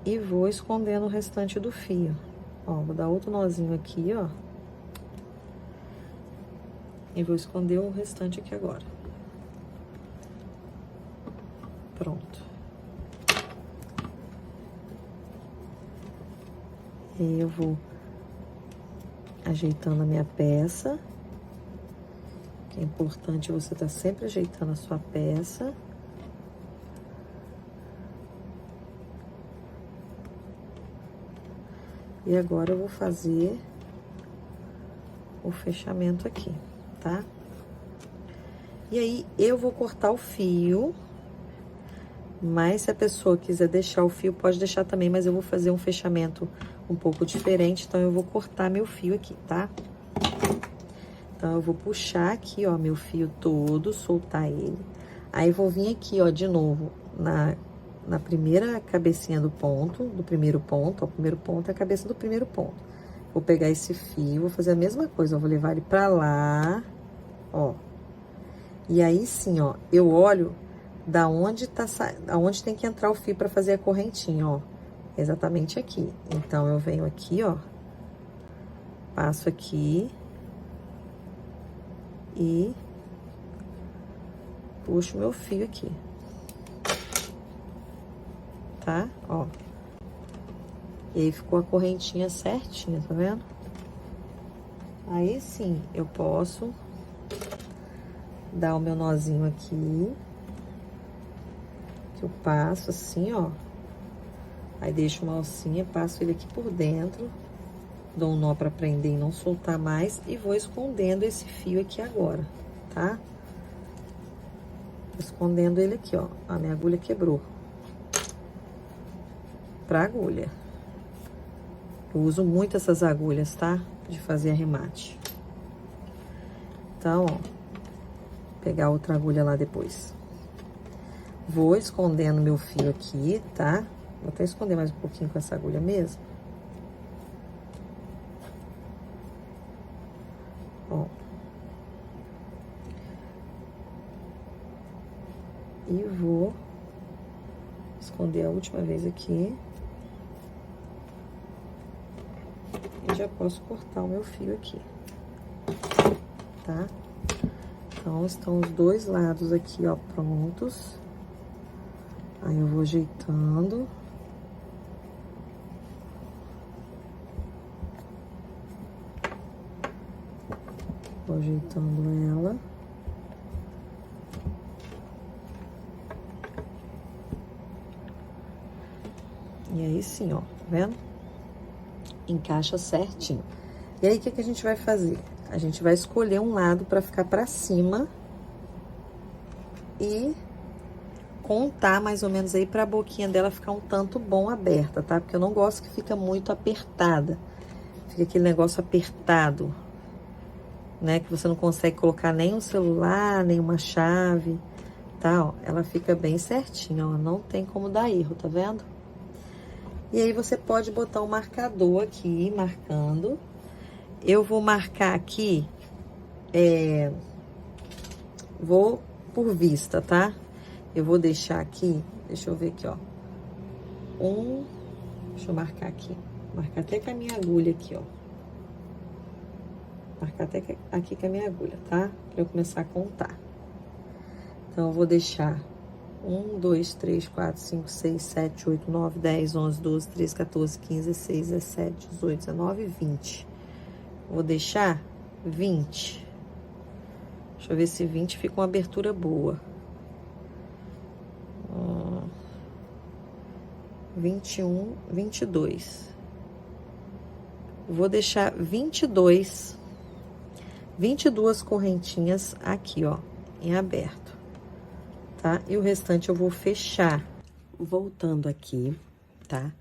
e vou escondendo o restante do fio. Ó, vou dar outro nozinho aqui, ó. E vou esconder o restante aqui agora. Pronto. E eu vou ajeitando a minha peça. Que é importante você tá sempre ajeitando a sua peça. E agora eu vou fazer o fechamento aqui, tá? E aí, eu vou cortar o fio. Mas se a pessoa quiser deixar o fio, pode deixar também, mas eu vou fazer um fechamento um pouco diferente, então eu vou cortar meu fio aqui, tá? Então, eu vou puxar aqui, ó, meu fio todo, soltar ele. Aí, vou vir aqui, ó, de novo, na primeira cabecinha do ponto, do primeiro ponto, ó, o primeiro ponto é a cabeça do primeiro ponto. Vou pegar esse fio, vou fazer a mesma coisa, ó, vou levar ele pra lá, ó. E aí, sim, ó, eu olho da onde aonde tem que entrar o fio para fazer a correntinha, ó. Exatamente aqui. Então, eu venho aqui, ó. Passo aqui. E puxo meu fio aqui. tá? Ó. E aí ficou a correntinha certinha, tá vendo? Aí sim, eu posso dar o meu nozinho aqui. Que eu passo assim, ó. Aí deixo uma alcinha, passo ele aqui por dentro. Dou um nó pra prender e não soltar mais. E vou escondendo esse fio aqui agora, tá? Escondendo ele aqui, ó. A minha agulha quebrou. Pra agulha. Eu uso muito essas agulhas, tá? De fazer arremate. Então, ó. Pegar outra agulha lá depois. Vou escondendo meu fio aqui, tá? Vou até esconder mais um pouquinho com essa agulha mesmo. Ó. E vou esconder a última vez aqui. E já posso cortar o meu fio aqui. Tá? Então, estão os dois lados aqui, ó, prontos. Aí, eu vou ajeitando. Vou ajeitando ela. E aí, sim, ó, tá vendo? Encaixa certinho. E aí, o que que a gente vai fazer? A gente vai escolher um lado pra ficar pra cima. E contar mais ou menos aí pra boquinha dela ficar um tanto bom aberta, tá? Porque eu não gosto que fica muito apertada. Fica aquele negócio apertado, né? Que você não consegue colocar nem um celular, nem uma chave, tá? Ó, ela fica bem certinha, ó. Não tem como dar erro, tá vendo? E aí, você pode botar um marcador aqui, marcando. Eu vou marcar aqui, vou por vista, tá? Eu vou deixar aqui, deixa eu ver aqui, ó. Deixa eu marcar aqui. Marcar até com a minha agulha aqui, ó. Marcar até aqui com a minha agulha, tá? Pra eu começar a contar. Então, eu vou deixar 1, 2, 3, 4, 5, 6, 7, 8, 9, 10, 11, 12, 13, 14, 15, 16, 17, 18, 19, 20. Vou deixar 20. Deixa eu ver se 20 fica uma abertura boa. 21, 22. Vou deixar 22 correntinhas aqui, ó, em aberto, tá? E o restante eu vou fechar. Voltando aqui, tá?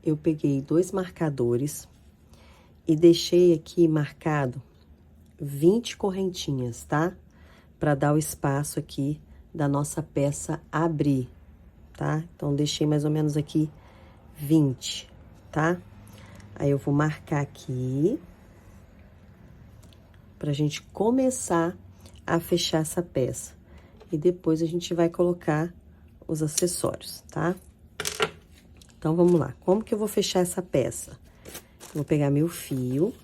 Eu peguei 2 marcadores e deixei aqui marcado 20 correntinhas, tá? Pra dar o espaço aqui da nossa peça abrir, tá? Então, deixei mais ou menos aqui 20, tá? Aí, eu vou marcar aqui pra gente começar a fechar essa peça. E depois a gente vai colocar os acessórios, tá? Então, vamos lá. Como que eu vou fechar essa peça? Vou pegar meu fio,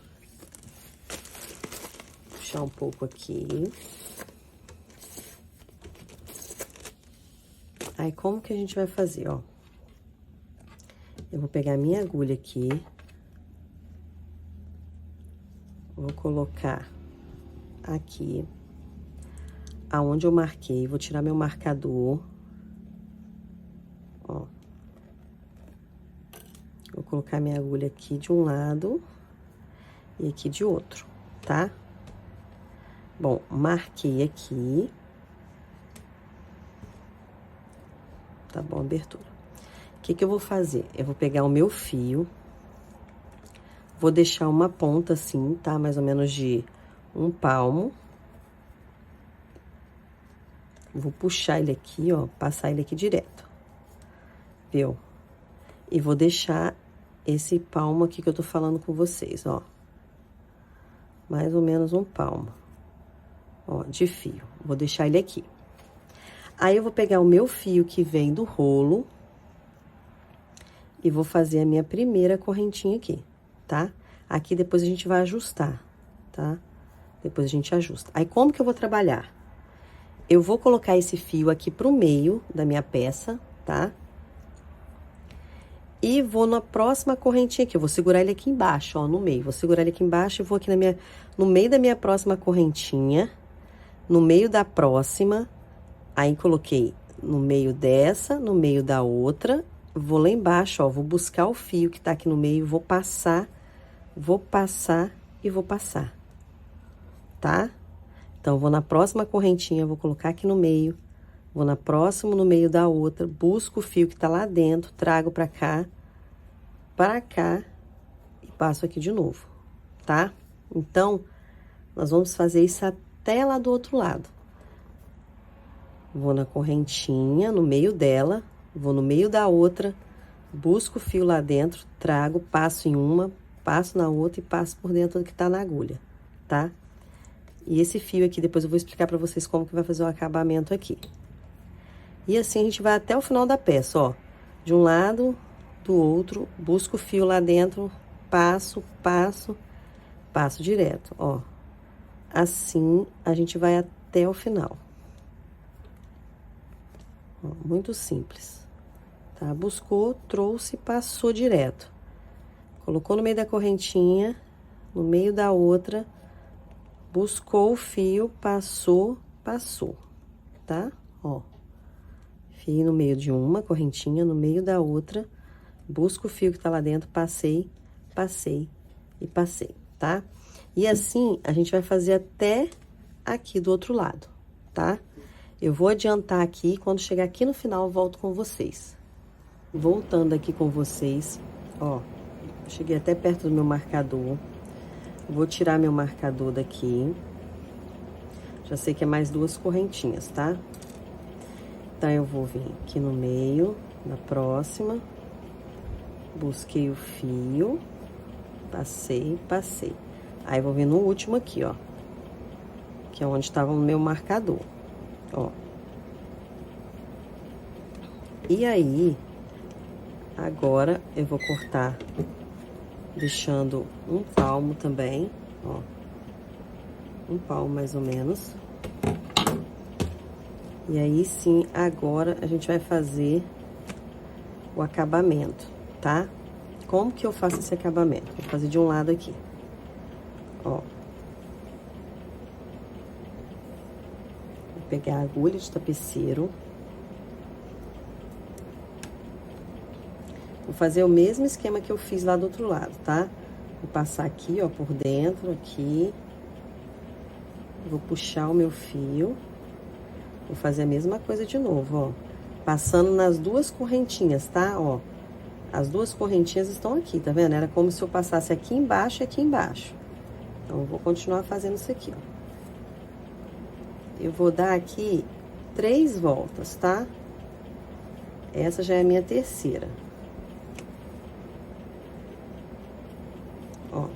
puxar um pouco aqui. Aí, como que a gente vai fazer, ó? Eu vou pegar minha agulha aqui. Vou colocar aqui, aonde eu marquei. Vou tirar meu marcador. Ó. Vou colocar minha agulha aqui de um lado e aqui de outro, tá? Bom, marquei aqui. Tá bom, abertura. O que que eu vou fazer? Eu vou pegar o meu fio, vou deixar uma ponta assim, tá? Mais ou menos de 1 palmo. Vou puxar ele aqui, ó, passar ele aqui direto. Viu? E vou deixar esse palmo aqui que eu tô falando com vocês, ó. Mais ou menos 1 palmo, ó, de fio. Vou deixar ele aqui. Aí, eu vou pegar o meu fio que vem do rolo e vou fazer a minha primeira correntinha aqui, tá? Aqui, depois a gente vai ajustar, tá? Depois a gente ajusta. Aí, como que eu vou trabalhar? Eu vou colocar esse fio aqui pro meio da minha peça, tá? E vou na próxima correntinha aqui. Eu vou segurar ele aqui embaixo, ó, no meio. Vou segurar ele aqui embaixo e vou aqui no meio da minha próxima correntinha. No meio da próxima. Aí, coloquei no meio dessa, no meio da outra. Vou lá embaixo, ó. Vou buscar o fio que tá aqui no meio. Vou passar e vou passar. Tá? Então, vou na próxima correntinha, vou colocar aqui no meio. Vou na próxima, no meio da outra, busco o fio que tá lá dentro, trago pra cá e passo aqui de novo, tá? Então, nós vamos fazer isso até lá do outro lado. Vou na correntinha, no meio dela, vou no meio da outra, busco o fio lá dentro, trago, passo em uma, passo na outra e passo por dentro do que tá na agulha, tá? E esse fio aqui, depois eu vou explicar pra vocês como que vai fazer o acabamento aqui. E assim a gente vai até o final da peça, ó. De um lado, do outro, busco o fio lá dentro, passo direto, ó. Assim, a gente vai até o final. Ó, muito simples, tá? Buscou, trouxe, passou direto. Colocou no meio da correntinha, no meio da outra, buscou o fio, passou, tá? Ó. Fio no meio de uma correntinha, no meio da outra, busco o fio que tá lá dentro, passei, tá? E assim, a gente vai fazer até aqui do outro lado, tá? Eu vou adiantar aqui, quando chegar aqui no final, eu volto com vocês. Voltando aqui com vocês, ó, cheguei até perto do meu marcador. Vou tirar meu marcador daqui. Já sei que é mais 2 correntinhas, tá? Então, eu vou vir aqui no meio, na próxima, busquei o fio, passei. Aí, vou vir no último aqui, ó, que é onde estava o meu marcador, ó. E aí, agora, eu vou cortar, deixando um palmo também, ó, um palmo mais ou menos. E aí, sim, agora a gente vai fazer o acabamento, tá? Como que eu faço esse acabamento? Vou fazer de um lado aqui, ó. Vou pegar a agulha de tapeceiro. Vou fazer o mesmo esquema que eu fiz lá do outro lado, tá? Vou passar aqui, ó, por dentro, aqui. Vou puxar o meu fio. Vou fazer a mesma coisa de novo, ó. Passando nas 2 correntinhas, tá? Ó, as 2 correntinhas estão aqui, tá vendo? Era como se eu passasse aqui embaixo e aqui embaixo. Então, eu vou continuar fazendo isso aqui, ó. Eu vou dar aqui 3 voltas, tá? Essa já é a minha terceira. Ó,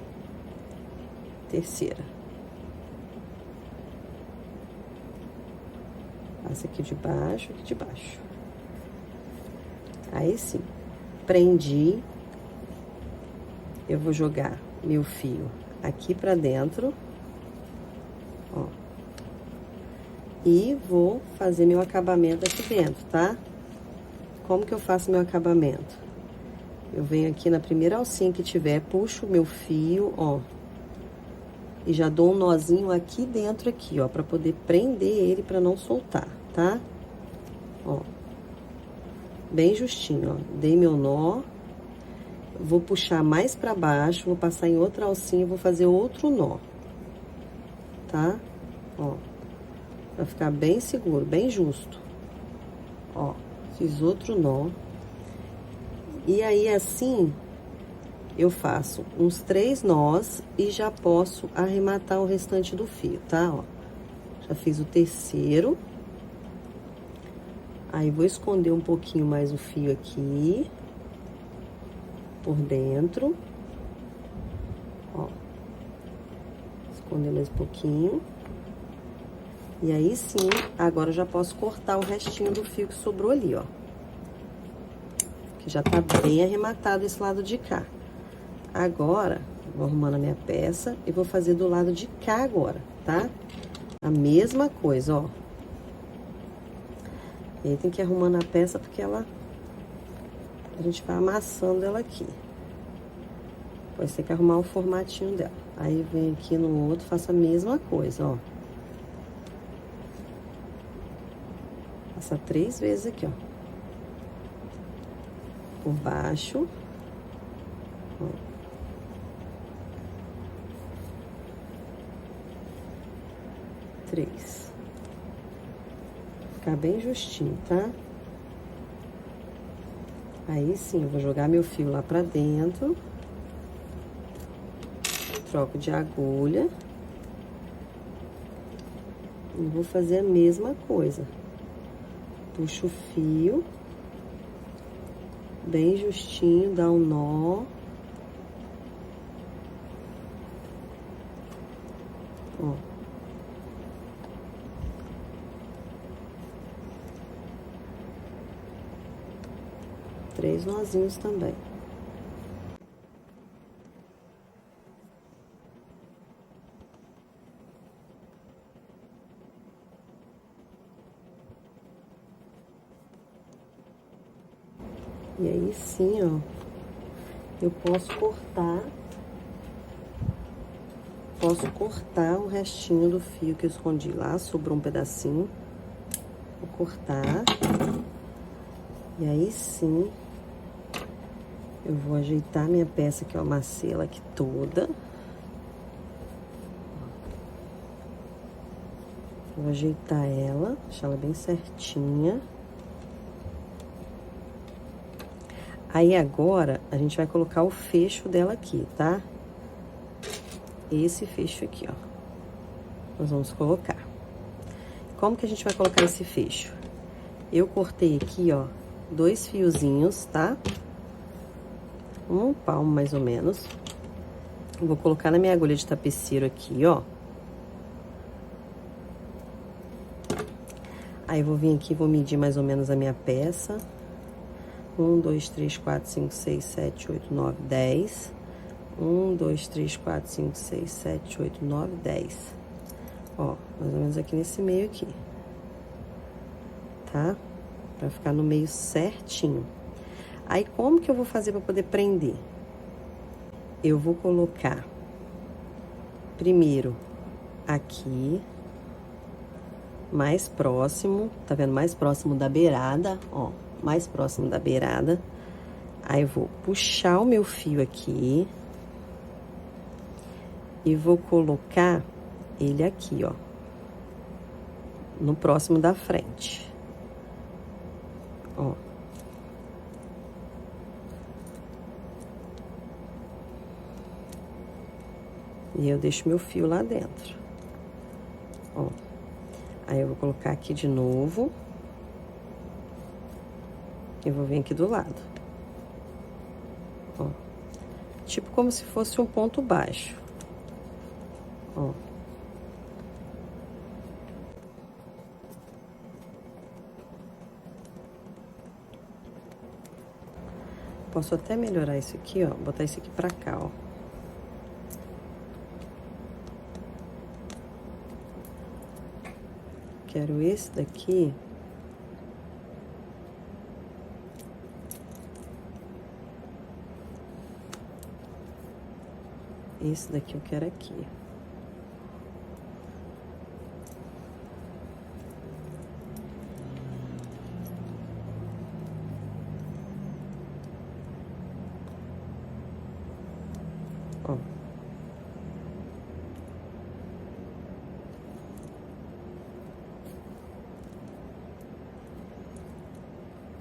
terceira. Passa aqui de baixo, aqui de baixo. Aí, sim, prendi. Eu vou jogar meu fio aqui pra dentro, ó. E vou fazer meu acabamento aqui dentro, tá? Como que eu faço meu acabamento? Eu venho aqui na primeira alcinha que tiver, puxo o meu fio, ó. E já dou um nozinho aqui dentro, aqui, ó, pra poder prender ele, pra não soltar, tá? Ó. Bem justinho, ó. Dei meu nó. Vou puxar mais pra baixo, vou passar em outra alcinha e vou fazer outro nó. Tá? Ó. Pra ficar bem seguro, bem justo. Ó, fiz outro nó. E aí, assim, eu faço uns 3 nós e já posso arrematar o restante do fio, tá? Ó, já fiz o terceiro. Aí, vou esconder um pouquinho mais o fio aqui, por dentro. Ó, esconder mais um pouquinho. E aí, sim, agora eu já posso cortar o restinho do fio que sobrou ali, ó. Que já tá bem arrematado esse lado de cá. Agora, vou arrumando a minha peça e vou fazer do lado de cá agora, tá? A mesma coisa, ó. E aí tem que ir arrumando a peça porque ela A gente vai amassando ela aqui. Depois tem que arrumar o formatinho dela. Aí vem aqui no outro, faço a mesma coisa, ó. Passa 3 vezes aqui, ó. Por baixo. Ó. Três. Ficar bem justinho, tá? Aí sim, eu vou jogar meu fio lá pra dentro. Troco de agulha. E vou fazer a mesma coisa. Puxo o fio. Bem justinho, dá um nó. Ó. Três nozinhos também. E aí sim, ó, eu posso cortar o restinho do fio que eu escondi lá, sobrou um pedacinho. Vou cortar. E aí sim, eu vou ajeitar minha peça que eu amassei ela aqui toda. Vou ajeitar ela, deixar ela bem certinha. Aí agora, a gente vai colocar o fecho dela aqui, tá? Esse fecho aqui, ó. Nós vamos colocar. Como que a gente vai colocar esse fecho? Eu cortei aqui, ó, 2 fiozinhos, tá? Um palmo, mais ou menos. Vou colocar na minha agulha de tapeceiro aqui, ó. Aí, vou vir aqui e vou medir mais ou menos a minha peça. 1, 2, 3, 4, 5, 6, 7, 8, 9, 10. 1, 2, 3, 4, 5, 6, 7, 8, 9, 10. Ó, mais ou menos aqui nesse meio aqui. Tá? Pra ficar no meio certinho. Aí, como que eu vou fazer pra poder prender? Eu vou colocar primeiro aqui, mais próximo, tá vendo? Mais próximo da beirada, ó. Mais próximo da beirada. Aí, eu vou puxar o meu fio aqui. E vou colocar ele aqui, ó. No próximo da frente. Ó. E eu deixo meu fio lá dentro. Ó. Aí, eu vou colocar aqui de novo. E vou vir aqui do lado. Ó. Tipo como se fosse um ponto baixo. Ó. Posso até melhorar isso aqui, ó. Botar isso aqui pra cá, ó. Quero esse daqui. Esse daqui eu quero aqui. Ó.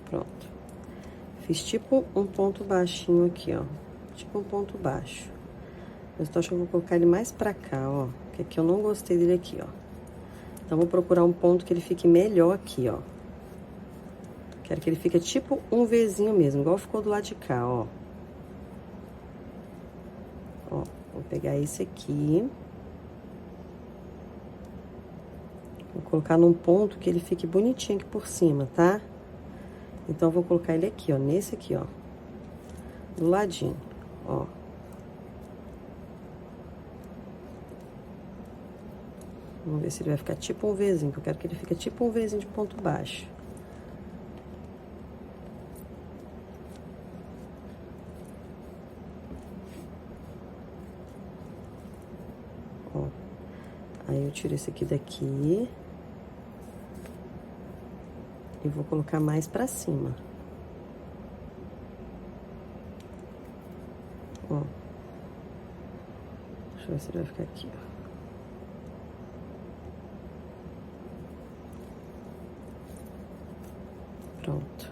Pronto. Fiz tipo um ponto baixinho aqui, ó. Tipo um ponto baixo. Mas eu acho que eu vou colocar ele mais pra cá, ó. Porque aqui eu não gostei dele aqui, ó. Então, vou procurar um ponto que ele fique melhor aqui, ó. Quero que ele fique tipo um Vzinho mesmo, igual ficou do lado de cá, ó. Ó, vou pegar esse aqui. Vou colocar num ponto que ele fique bonitinho aqui por cima, tá? Então, vou colocar ele aqui, ó, nesse aqui, ó. Do ladinho, ó. Vamos ver se ele vai ficar tipo um Vzinho, que eu quero que ele fique tipo um Vzinho de ponto baixo. Aí eu tiro esse aqui daqui. E vou colocar mais pra cima. Ó. Deixa eu ver se ele vai ficar aqui, ó. Pronto.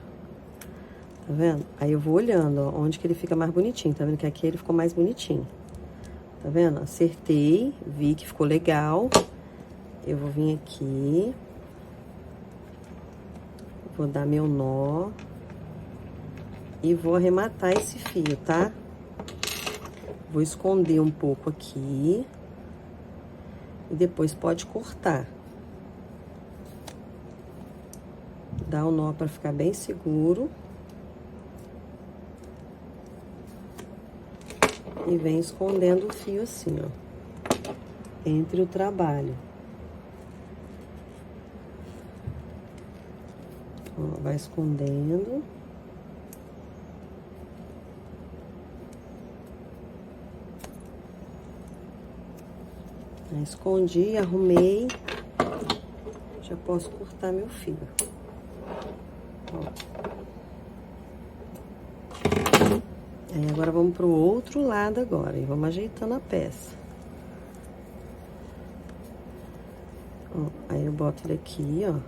Tá vendo? Aí eu vou olhando, ó, onde que ele fica mais bonitinho. Tá vendo que aqui ele ficou mais bonitinho. Tá vendo? Acertei, vi que ficou legal. Eu vou vir aqui. Vou dar meu nó. E vou arrematar esse fio, tá? Vou esconder um pouco aqui. E depois pode cortar. Dá o nó pra ficar bem seguro. E vem escondendo o fio assim, ó. Entre o trabalho. Ó, vai escondendo. Aí, escondi, arrumei. Já posso cortar meu fio. Ó. Aí, agora vamos pro outro lado agora. E vamos ajeitando a peça. Ó, aí eu boto ele aqui, ó.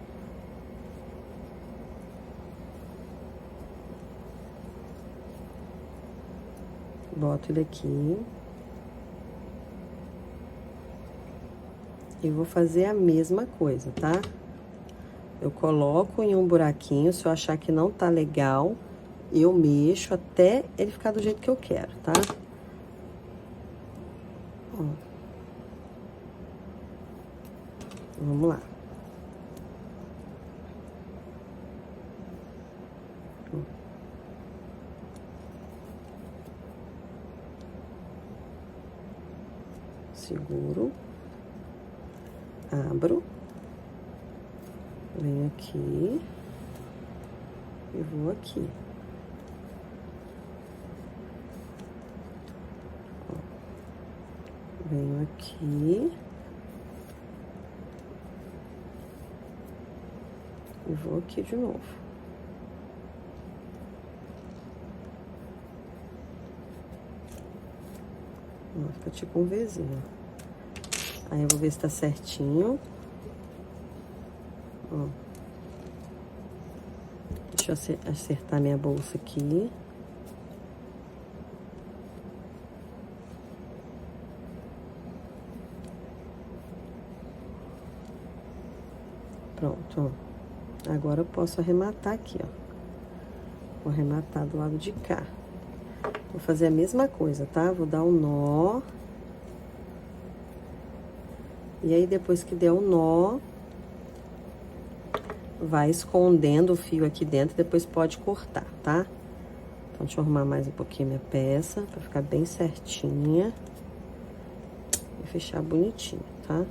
Boto ele aqui. E vou fazer a mesma coisa, tá? Eu coloco em um buraquinho, se eu achar que não tá legal, eu mexo até ele ficar do jeito que eu quero, tá? Ó. Vamos lá. Seguro. Abro. Venho aqui. E vou aqui. Ó. Venho aqui. E vou aqui de novo. Ó, fica tipo um Vzinho. Aí eu vou ver se tá certinho. Ó. Deixa eu acertar minha bolsa aqui. Pronto, ó. Agora eu posso arrematar aqui, ó. Vou arrematar do lado de cá. Vou fazer a mesma coisa, tá? Vou dar um nó. E aí, depois que der o nó, vai escondendo o fio aqui dentro, depois pode cortar, tá? Então, deixa eu arrumar mais um pouquinho minha peça, pra ficar bem certinha. E fechar bonitinho, tá?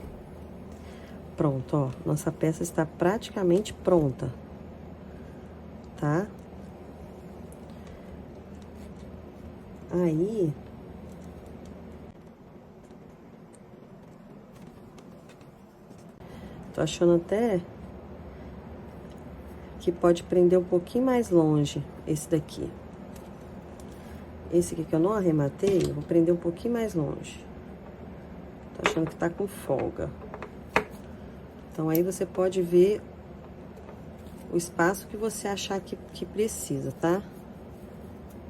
Pronto, ó. Nossa peça está praticamente pronta, tá? Aí... tô achando até que pode prender um pouquinho mais longe esse daqui. Esse aqui que eu não arrematei, eu vou prender um pouquinho mais longe. Tô achando que tá com folga. Então, aí você pode ver o espaço que você achar que precisa, tá?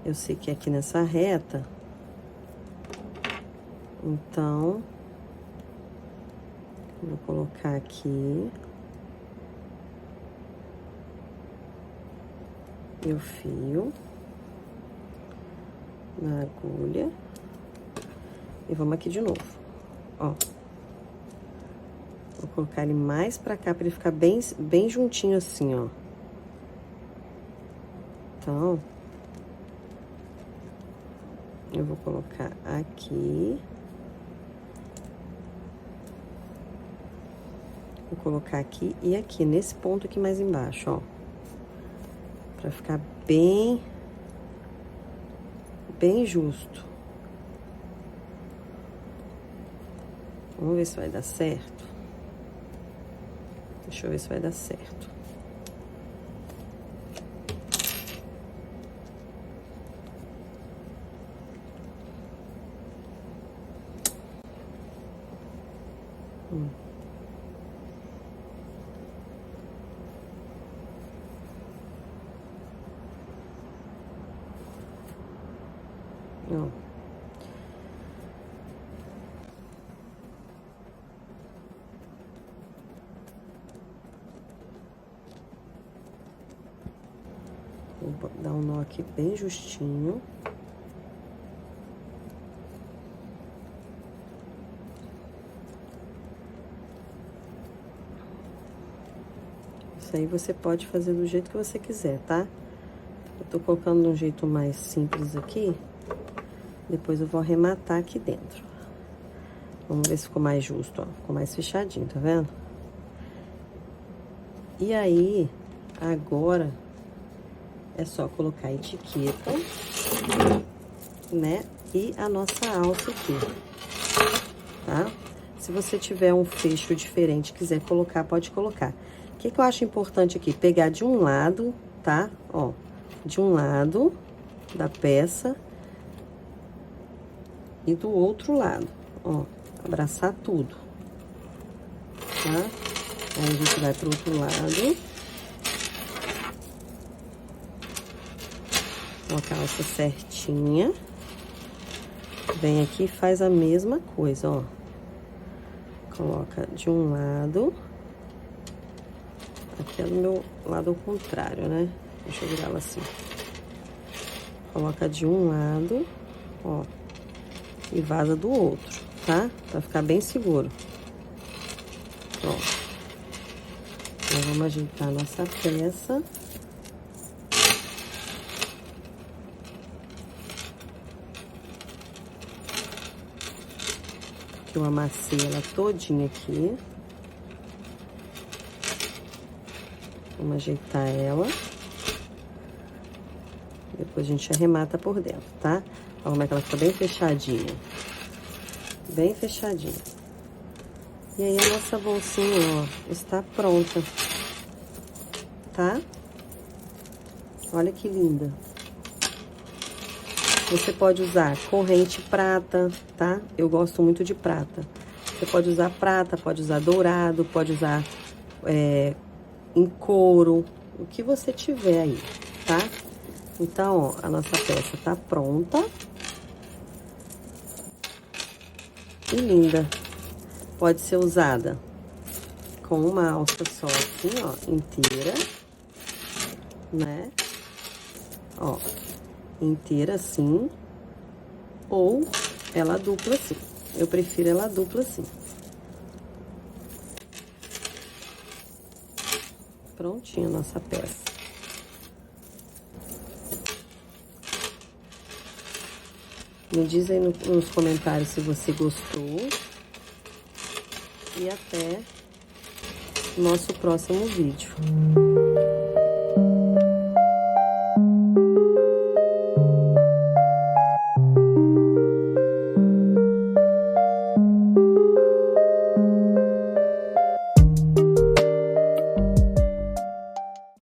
Eu sei que é aqui nessa reta. Então... vou colocar aqui meu fio na agulha e vamos aqui de novo, ó. Vou colocar ele mais pra cá, pra ele ficar bem juntinho assim, ó. Então, eu vou colocar aqui. Vou colocar aqui e aqui, nesse ponto aqui mais embaixo, ó. Pra ficar bem justo. Ó. Vamos ver se vai dar certo. Deixa eu ver se vai dar certo. Ó. Vou dar um nó aqui bem justinho. Isso aí você pode fazer do jeito que você quiser, tá? Eu tô colocando de um jeito mais simples aqui. Depois eu vou arrematar aqui dentro. Vamos ver se ficou mais justo, ó. Ficou mais fechadinho, tá vendo? E aí, agora, é só colocar a etiqueta, né? E a nossa alça aqui, tá? Se você tiver um fecho diferente, quiser colocar, pode colocar. O que que eu acho importante aqui? Pegar de um lado, tá? Ó, de um lado da peça e do outro lado, ó, abraçar tudo, tá? Aí a gente vai pro outro lado. Colocar a alça certinha. Vem aqui e faz a mesma coisa, ó. Coloca de um lado. Aqui é do meu lado ao contrário, né? Deixa eu virar ela assim. Coloca de um lado, ó. E vaza do outro, tá? Pra ficar bem seguro. Ó. Então, vamos ajeitar a nossa peça. Eu amassei ela todinha aqui. Vamos ajeitar ela. Depois a gente arremata por dentro, tá? Olha como é que ela fica bem fechadinha. Bem fechadinha. E aí a nossa bolsinha, ó, está pronta. Tá? Olha que linda. Você pode usar corrente prata, tá? Eu gosto muito de prata. Você pode usar prata, pode usar dourado, pode usar em couro, o que você tiver aí, tá? Então, ó, a nossa peça tá pronta. E linda. Pode ser usada com uma alça só assim, ó, inteira, né? Ó, inteira assim, ou ela dupla assim. Eu prefiro ela dupla assim. Prontinha a nossa peça. Me diz aí nos comentários se você gostou. E até o nosso próximo vídeo.